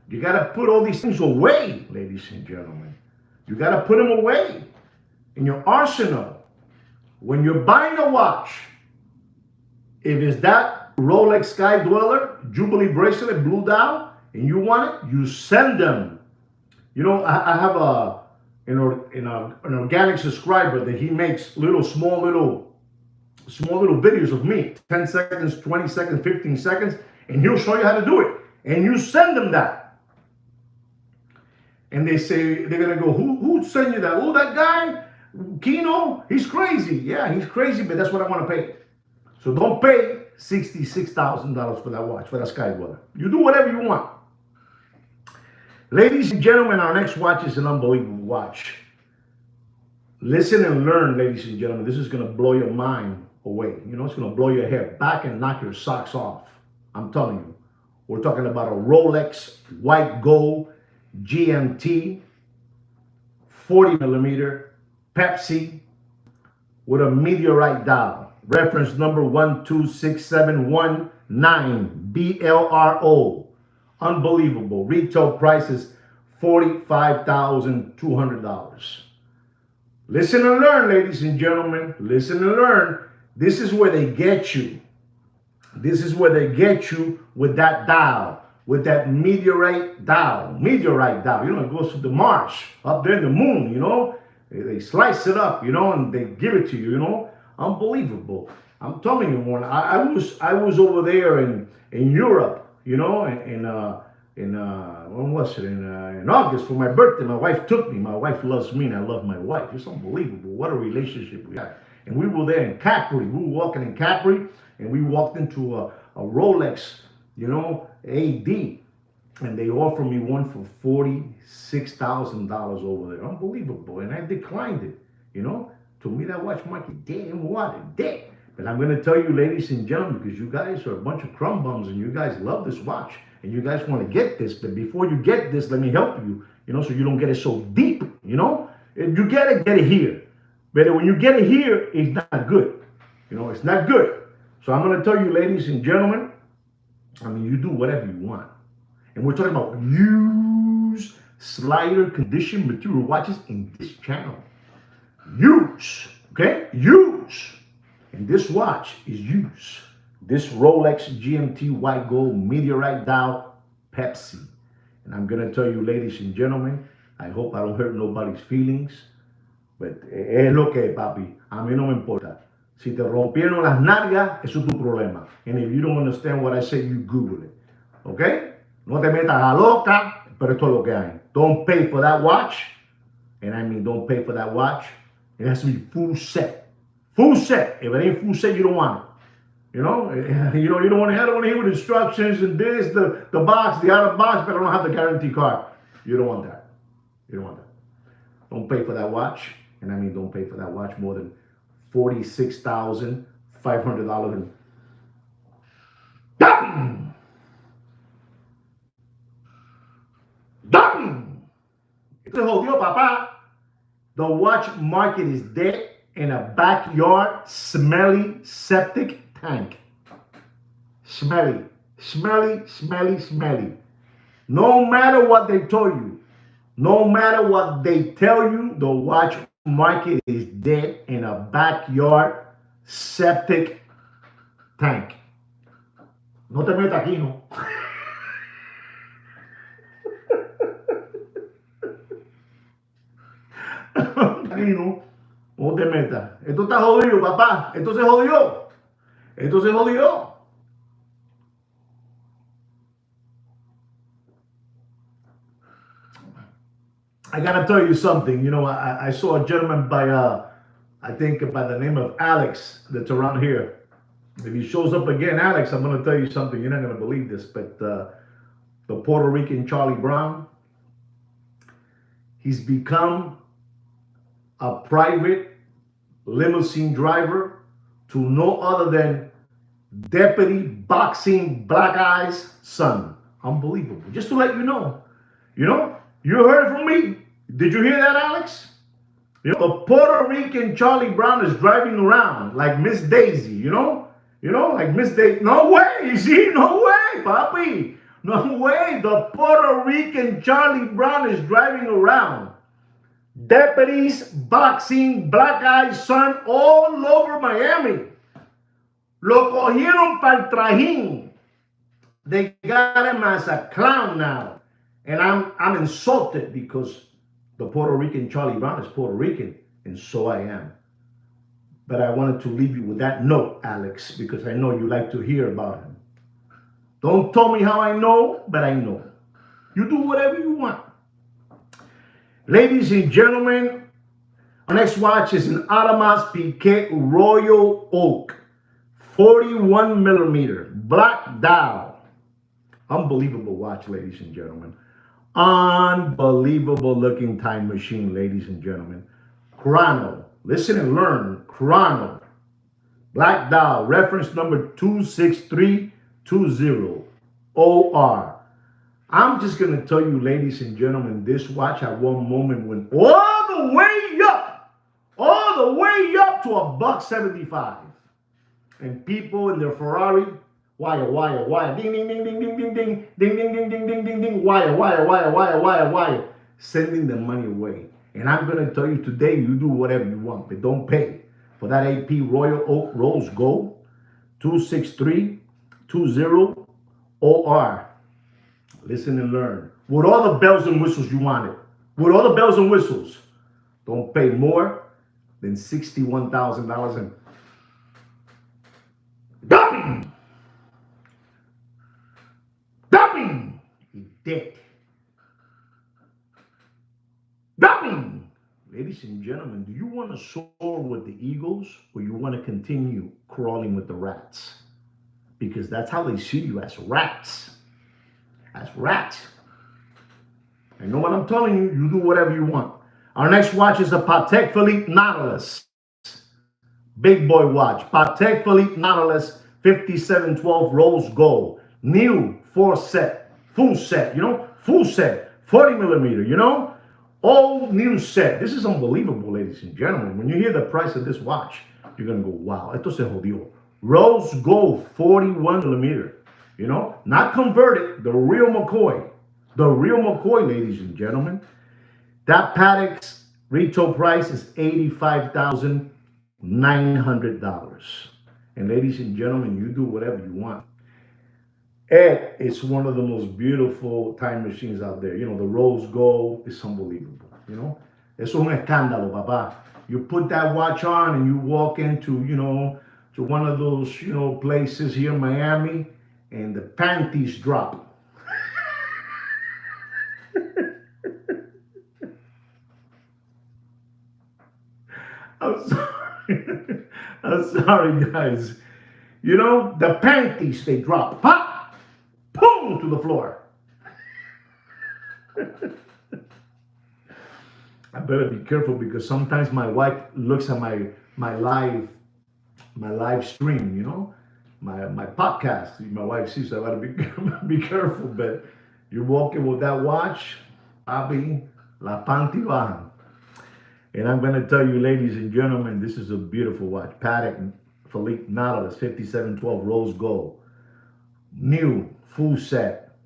Speaker 1: You got to put all these things away, ladies and gentlemen. You got to put them away in your arsenal. When you're buying a watch, if it's that Rolex Sky Dweller, Jubilee bracelet, blue dial, and you want it, you send them. You know, I have an organic subscriber that he makes small little videos of me, 10 seconds, 20 seconds, 15 seconds, and he'll show you how to do it. And you send them that. And they say, they're going to go, who sent you that? Oh, that guy, Kino, he's crazy. Yeah, he's crazy, but that's what I want to pay. So don't pay $66,000 for that watch, for that Sky Dweller. You do whatever you want. Ladies and gentlemen, our next watch is an unbelievable watch. Listen and learn, ladies and gentlemen. This is going to blow your mind away. You know, it's going to blow your hair back and knock your socks off. I'm telling you. We're talking about a Rolex white gold GMT 40 millimeter Pepsi with a meteorite dial. Reference number 126719 BLRO. Unbelievable. Retail price is $45,200. Listen and learn, ladies and gentlemen. Listen and learn. This is where they get you. This is where they get you with that dial, with that meteorite dial. Meteorite dial. You know, it goes to the Mars, up there in the moon, you know. They slice it up, you know, and they give it to you, you know. Unbelievable. I'm telling you, one. I was over there in Europe, you know, when was it? In August for my birthday. My wife took me. My wife loves me, and I love my wife. It's unbelievable. What a relationship we have. And we were there in Capri. We were walking in Capri, and we walked into a Rolex, you know, AD, and they offered me one for $46,000 over there. Unbelievable. And I declined it, you know. To me, that watch market, damn what a dick. But I'm going to tell you, ladies and gentlemen, because you guys are a bunch of crumb bums and you guys love this watch and you guys want to get this. But before you get this, let me help you, you know, so you don't get it so deep, you know. If you get it here. But when you get it here, it's not good. You know, it's not good. So I'm going to tell you, ladies and gentlemen, I mean, you do whatever you want. And we're talking about used slider condition material watches in this channel. Use, okay? Use. And this watch is used. This Rolex GMT white gold meteorite dial Pepsi. And I'm going to tell you, ladies and gentlemen, I hope I don't hurt nobody's feelings. But es lo que es, papi. A mí no me importa. Si te rompieron las nalgas, eso es tu problema. And if you don't understand what I say, you Google it. Okay? No te metas a loca, pero esto es lo que hay. Don't pay for that watch. And I mean, don't pay for that watch. It has to be full set. Full set. If it ain't full set, you don't want it. You know, you don't want to have it here with instructions and this, the box, the out of box, but I don't have the guarantee card. You don't want that. You don't want that. Don't pay for that watch. And I mean, don't pay for that watch more than $46,500. Done! Done! Esto se jodió, papá. The watch market is dead in a backyard smelly septic tank. Smelly, smelly, smelly, smelly. No matter what they tell you, no matter what they tell you, the watch market is dead in a backyard septic tank. No te metas aquí, no. Aquí no. No te metas. Esto está jodido, papá. Esto se jodió. Esto se jodió. I gotta tell you something. You know, I saw a gentleman by, I think by the name of Alex that's around here. If he shows up again, Alex, I'm gonna tell you something. You're not gonna believe this, but the Puerto Rican Charlie Brown, he's become a private limousine driver to no other than Deputy boxing black eyes son. Unbelievable. Just to let you know. You heard from me. Did you hear that, Alex? The Puerto Rican Charlie Brown is driving around like Miss Daisy, like Miss Daisy. No way, see? No way, papi. No way. The Puerto Rican Charlie Brown is driving around. Deputies, boxing, black eyes son all over Miami. Lo cogieron para el trajín. They got him as a clown now. And I'm insulted because the Puerto Rican Charlie Brown is Puerto Rican, and so I am. But I wanted to leave you with that note, Alex, because I know you like to hear about him. Don't tell me how I know, but I know. You do whatever you want. Ladies and gentlemen, our next watch is an Audemars Piguet Royal Oak, 41 millimeter, black dial. Unbelievable watch, ladies and gentlemen. Unbelievable looking time machine, ladies and gentlemen. Chrono. Listen and learn. Chrono. Black dial. Reference number 26320. OR. I'm just going to tell you, ladies and gentlemen, this watch at one moment went all the way up to $175. And people in their Ferrari, wire, ding, ding, ding, ding, ding, ding, ding, ding, ding, ding, ding, ding, ding, ding, wire, sending the money away. And I'm going to tell you today, you do whatever you want, but don't pay for that AP Royal Oak Rose Gold 26320 OR. Listen and learn. With all the bells and whistles you wanted, with all the bells and whistles, don't pay more than $61,000 and dumping. He dead. Dumping. Ladies and gentlemen, do you want to soar with the eagles or you want to continue crawling with the rats? Because that's how they see you, as rats. As rats. I know what I'm telling you. You do whatever you want. Our next watch is a Patek Philippe Nautilus. Big boy watch. Patek Philippe Nautilus 5712 rose gold. New full set. Full set, full set. 40 millimeter, all new set. This is unbelievable, ladies and gentlemen. When you hear the price of this watch, you're going to go, wow, esto se jodió. Rose gold, 41 millimeter, not converted, the real McCoy. The real McCoy, ladies and gentlemen. That Patek's retail price is $85,900. And ladies and gentlemen, you do whatever you want. Ed is one of the most beautiful time machines out there. The rose gold is unbelievable. Eso es un escándalo, papá. You put that watch on and you walk into, to one of those, places here in Miami, and the panties drop. I'm sorry. I'm sorry, guys. The panties, they drop. Pop! Boom! To the floor. I better be careful because sometimes my wife looks at my live stream, my podcast. My wife sees, so I gotta be careful. But you're walking with that watch, papi, la panty bajan. And I'm going to tell you, ladies and gentlemen, this is a beautiful watch. Patek Philippe Nautilus 5712 rose gold. New, full set.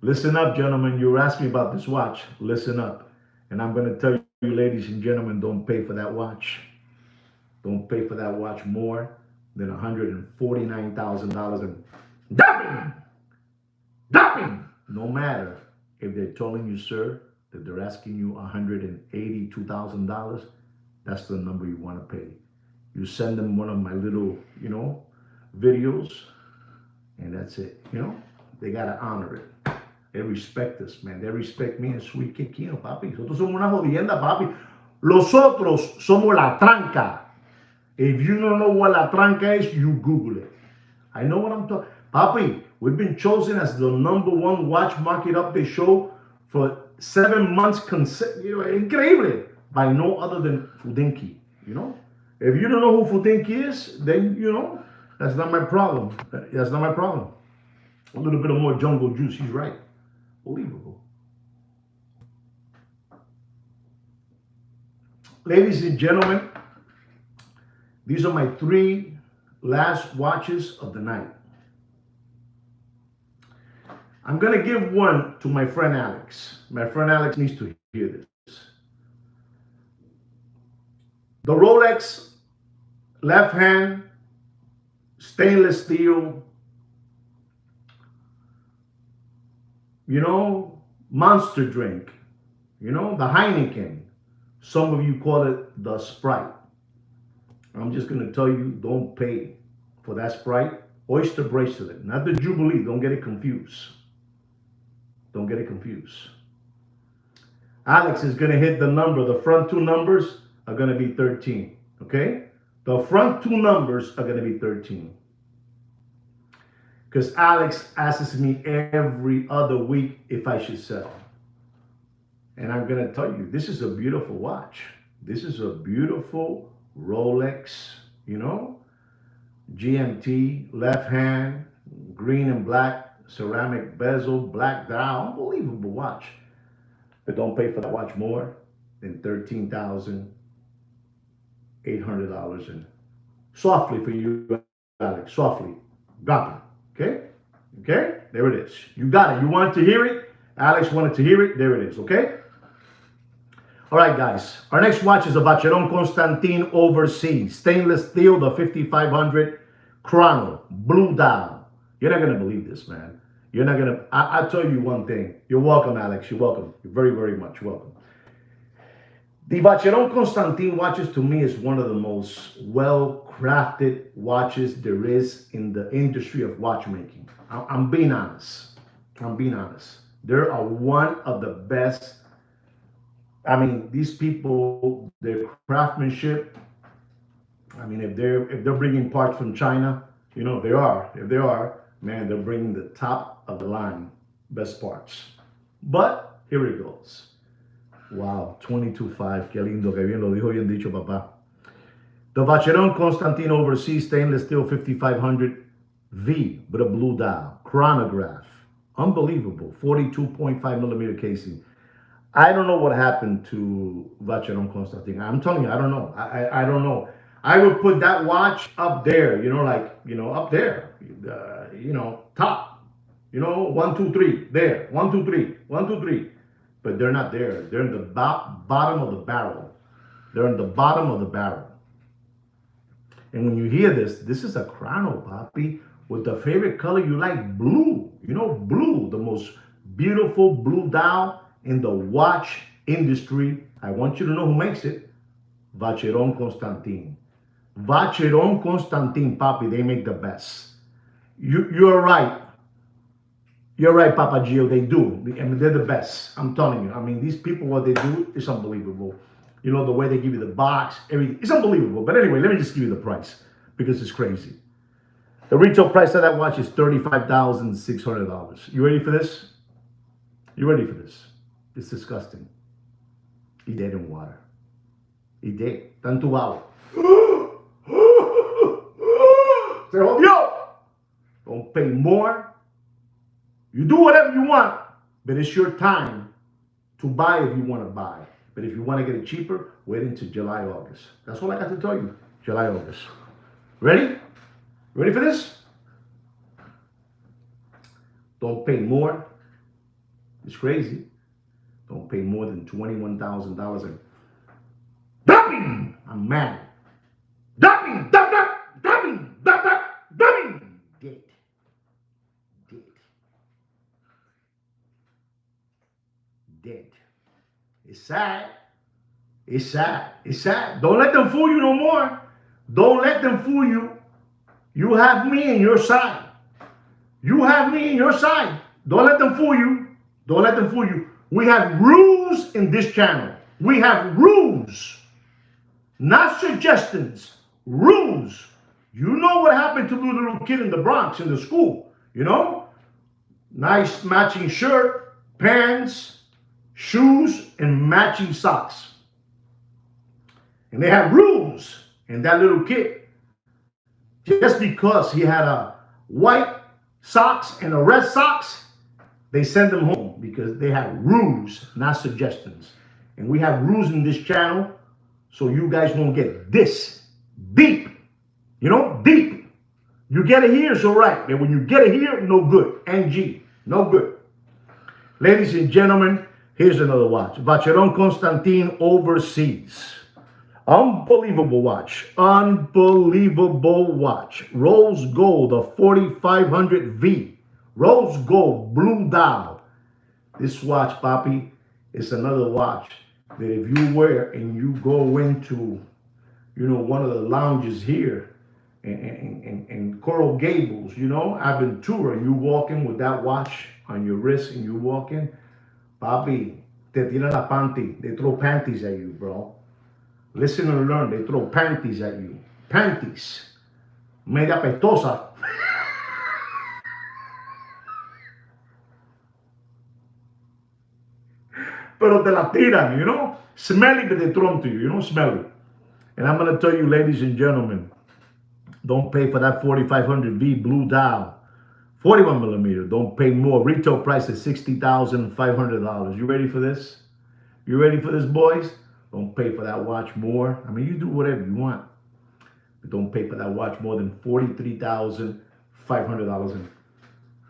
Speaker 1: Listen up, gentlemen. You were asking me about this watch. Listen up. And I'm going to tell you, ladies and gentlemen, don't pay for that watch. Don't pay for that watch more than $149,000. And dumping. No matter if they're telling you, sir, that they're asking you $182,000, that's the number you want to pay. You send them one of my little, videos, and that's it. They got to honor it. They respect us, man. They respect me and Sweet Kikino, papi. Nosotros somos una jodienda, papi. Los otros somos la tranca. If you don't know what la tranca is, you Google it. I know what I'm talking. Papi, we've been chosen as the #1 watch market update show for 7 months increíble, by no other than Fudinki. If you don't know who Fudinki is, then That's not my problem. That's not my problem. A little bit of more jungle juice. He's right. Believable. Ladies and gentlemen, these are my three last watches of the night. I'm going to give one to my friend Alex. My friend Alex needs to hear this. The Rolex left hand stainless steel, monster drink, the Heineken. Some of you call it the Sprite. I'm just going to tell you, don't pay for that Sprite. Oyster bracelet, not the Jubilee. Don't get it confused. Don't get it confused. Alex is going to hit the number. The front two numbers are going to be 13. Okay? The front two numbers are going to be 13. Because Alex asks me every other week if I should sell. And I'm going to tell you, this is a beautiful watch. This is a beautiful Rolex, GMT, left hand, green and black, ceramic bezel, black dial. Unbelievable watch. But don't pay for that watch more than $13,800. And softly for you, Alex, softly. Drop it. Okay? Okay? There it is. You got it. You wanted to hear it? Alex wanted to hear it. There it is. Okay? All right, guys. Our next watch is a Vacheron Constantin Overseas. Stainless steel, the 5500 Chrono. Blue dial. You're not going to believe this, man. You're not going to. I'll tell you one thing. You're welcome, Alex. You're welcome. You're very, very much welcome. The Vacheron Constantin watches, to me, is one of the most well-crafted watches there is in the industry of watchmaking. I'm being honest. I'm being honest. They are one of the best. I mean, these people, their craftsmanship. I mean, if they're bringing parts from China, if they are, man, they're bringing the top of the line best parts. But here it goes. Wow, 22.5, qué lindo, que bien lo dijo, bien dicho, papá. The Vacheron Constantin Overseas Stainless Steel 5500 V with a blue dial, chronograph, unbelievable, 42.5 millimeter casing. I don't know what happened to Vacheron Constantin. I'm telling you, I don't know. I don't know. I would put that watch up there, up there, top, 1, 2, 3, there, 1, 2, 3, 1, 2, 3. But they're not there. They're in the bottom of the barrel. They're in the bottom of the barrel. And when you hear this is a chrono, Papi, with the favorite color you like, blue. Blue, the most beautiful blue dial in the watch industry. I want you to know who makes it. Vacheron Constantin. Vacheron Constantin, Papi, they make the best. You're right. You're right, Papa Gio, they do. I mean, they're the best. I'm telling you. I mean, these people, what they do is unbelievable. The way they give you the box, everything. It's unbelievable. But anyway, let me just give you the price because it's crazy. The retail price of that watch is $35,600. You ready for this? You ready for this? It's disgusting. He dead in water. He dead. Tanto agua. Se jodió. Don't pay more. You do whatever you want, but it's your time to buy if you want to buy. But if you want to get it cheaper, wait until July, August. That's all I got to tell you. July, August. Ready? Ready for this? Don't pay more. It's crazy. Don't pay more than $21,000. And dumping! I'm mad. Dumping! Dumping! Dumping! Dumping! Dumping! Dead. Dead. Dead. It's sad. It's sad. It's sad. Don't let them fool you no more. Don't let them fool you. You have me in your side. You have me in your side. Don't let them fool you. Don't let them fool you. We have rules in this channel. We have rules. Not suggestions. Rules. You know what happened to the little kid in the Bronx in the school. Nice matching shirt, pants, shoes, and matching socks. And they have rules. And that little kid Just because he had a white socks and a red socks, they send him home because they have rules, not suggestions. And we have rules in this channel so you guys won't get this deep. You know, deep. You get it here, it's all right. But when you get it here, no good. NG, no good. Ladies and gentlemen, here's another watch. Vacheron Constantin Overseas. Unbelievable watch. Unbelievable watch. Rose gold, a 4500V. Rose gold, blue dial. This watch, Papi, is another watch that if you wear and you go into, one of the lounges here in Coral Gables, Aventura, you walk in with that watch on your wrist and you walk in, Papi, te tiran la panty. They throw panties at you, bro. Listen and learn. They throw panties at you. Panties. Media pestosa. Pero te la tiran, Smelly, but they throw them to you, smelly. And I'm going to tell you, ladies and gentlemen, don't pay for that 4500V blue dial. 41 millimeter. Don't pay more. Retail price is $60,500. You ready for this? You ready for this, boys? Don't pay for that watch more. I mean, you do whatever you want, but don't pay for that watch more than $43,500. And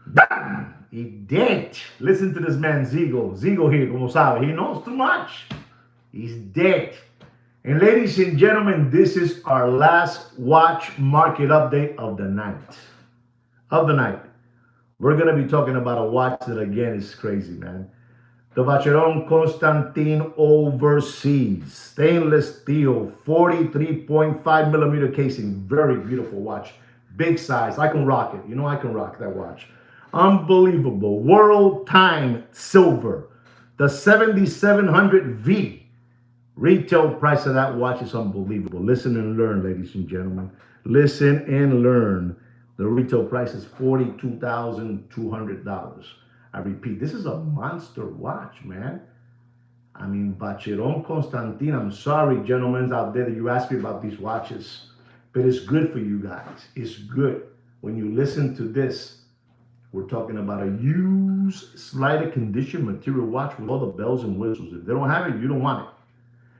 Speaker 1: bam! He dead. Listen to this man, Ziegel. Ziegel here, como sabe. He knows too much. He's dead. And ladies and gentlemen, this is our last watch market update of the night. We're going to be talking about a watch that, again, is crazy, man. The Vacheron Constantin Overseas. Stainless steel, 43.5 millimeter casing. Very beautiful watch. Big size. I can rock it. I can rock that watch. Unbelievable. World Time Silver. The 7700V. Retail price of that watch is unbelievable. Listen and learn, ladies and gentlemen. Listen and learn. The retail price is $42,200. I repeat, this is a monster watch, man. I mean, Vacheron Constantin, I'm sorry, gentlemen out there that you ask me about these watches, but it's good for you guys. It's good. When you listen to this, we're talking about a used, slighter condition material watch with all the bells and whistles. If they don't have it, you don't want it.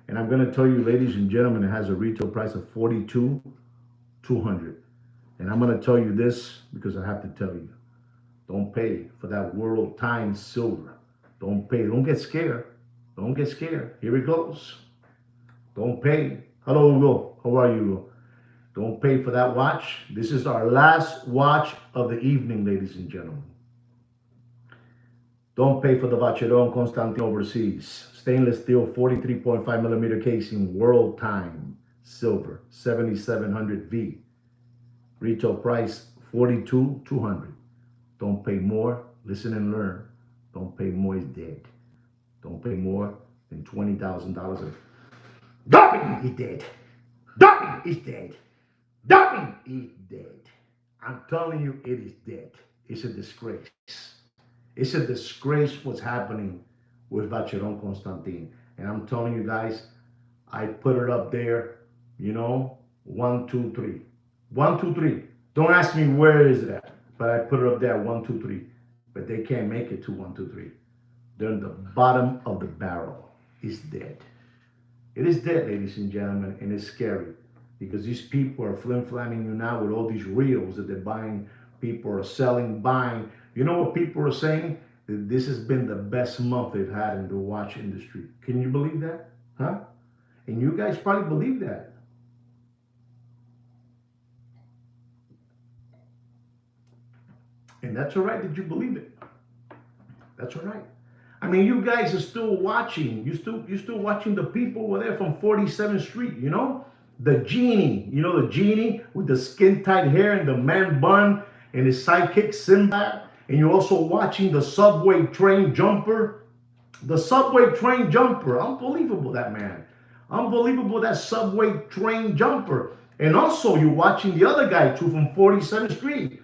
Speaker 1: And I'm going to tell you, ladies and gentlemen, it has a retail price of $42,200. And I'm going to tell you this because I have to tell you. Don't pay for that World Time Silver. Don't pay. Don't get scared. Don't get scared. Here it goes. Don't pay. Hello, Hugo. How are you, Hugo? Don't pay for that watch. This is our last watch of the evening, ladies and gentlemen. Don't pay for the Vacheron Constantin Overseas. Stainless steel, 43.5 millimeter casing, World Time Silver, 7700V. Retail price, $42,200. Don't pay more. Listen and learn. Don't pay more is dead. Don't pay more than $20,000. Doping is dead. Doping is dead. Doping is dead. I'm telling you, it is dead. It's a disgrace. It's a disgrace what's happening with Vacheron Constantin. And I'm telling you guys, I put it up there, 1, 2, 3. 1, 2, 3. Don't ask me where is it at, but I put it up there, 1, 2, 3. But they can't make it to 1, 2, 3. They're in the bottom of the barrel. It's dead. It is dead, ladies and gentlemen, and it's scary because these people are flim-flamming you now with all these reels that they're buying. People are selling, buying. You know what people are saying? That this has been the best month they've had in the watch industry. Can you believe that? Huh? And you guys probably believe that. And that's all right that you believe it. That's all right. I mean, you guys are still watching. You're still watching the people over there from 47th Street, The genie, the genie with the skin tight hair and the man bun and his sidekick Sinbad. And you're also watching the subway train jumper. The subway train jumper. Unbelievable, that man. Unbelievable, that subway train jumper. And also you're watching the other guy too from 47th Street.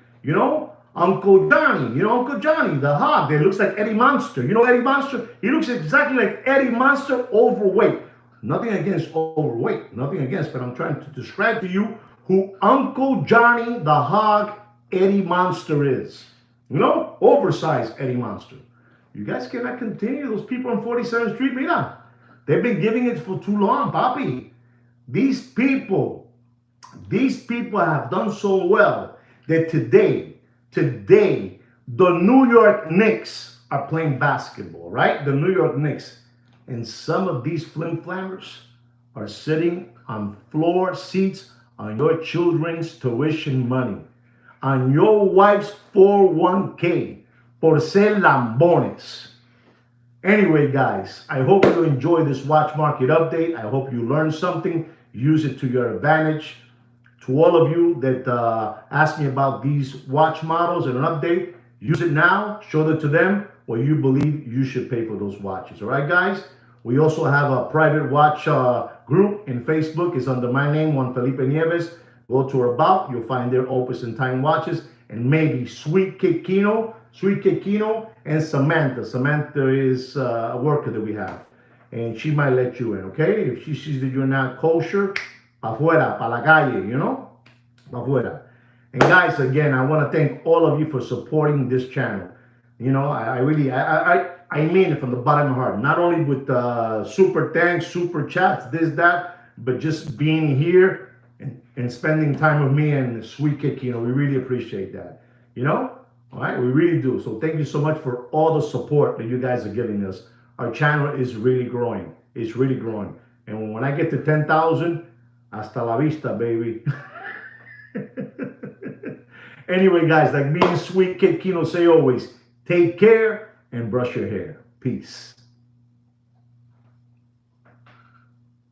Speaker 1: Uncle Johnny. Uncle Johnny, the hog that looks like Eddie Monster. Eddie Monster? He looks exactly like Eddie Monster, overweight. Nothing against overweight. Nothing against, but I'm trying to describe to you who Uncle Johnny the Hog Eddie Monster is. You know, oversized Eddie Monster. You guys cannot continue. Those people on 47th Street, mira, they've been giving it for too long, papi. These people, these people have done so well that today, the New York Knicks are playing basketball, right? The New York Knicks. And some of these flim flammers are sitting on floor seats on your children's tuition money, on your wife's 401k, por ser lambones. Anyway, guys, I hope you enjoy this watch market update. I hope you learned something. Use it to your advantage. To all of you that asked me about these watch models and an update, use it now. Show it to them, or you believe you should pay for those watches. All right, guys? We also have a private watch group in Facebook. It's under my name, Juan Felipe Nieves. Go to About. You'll find their Opus and Time watches. And maybe Sweet Kikino, and Samantha. Samantha is a worker that we have. And she might let you in, okay? If she sees that you're not kosher, pa fuera, pa la calle, you know? Pa fuera. And guys, again, I want to thank all of you for supporting this channel. You know, I really mean it from the bottom of my heart. Not only with super thanks, super chats, this, that, but just being here and spending time with me and Sweet Kick, you know, we really appreciate that. You know? All right, we really do. So thank you so much for all the support that you guys are giving us. Our channel is really growing. It's really growing. And when I get to 10,000, hasta la vista, baby. Anyway, guys, like me and Sweet Kid Kino say always, take care and brush your hair. Peace.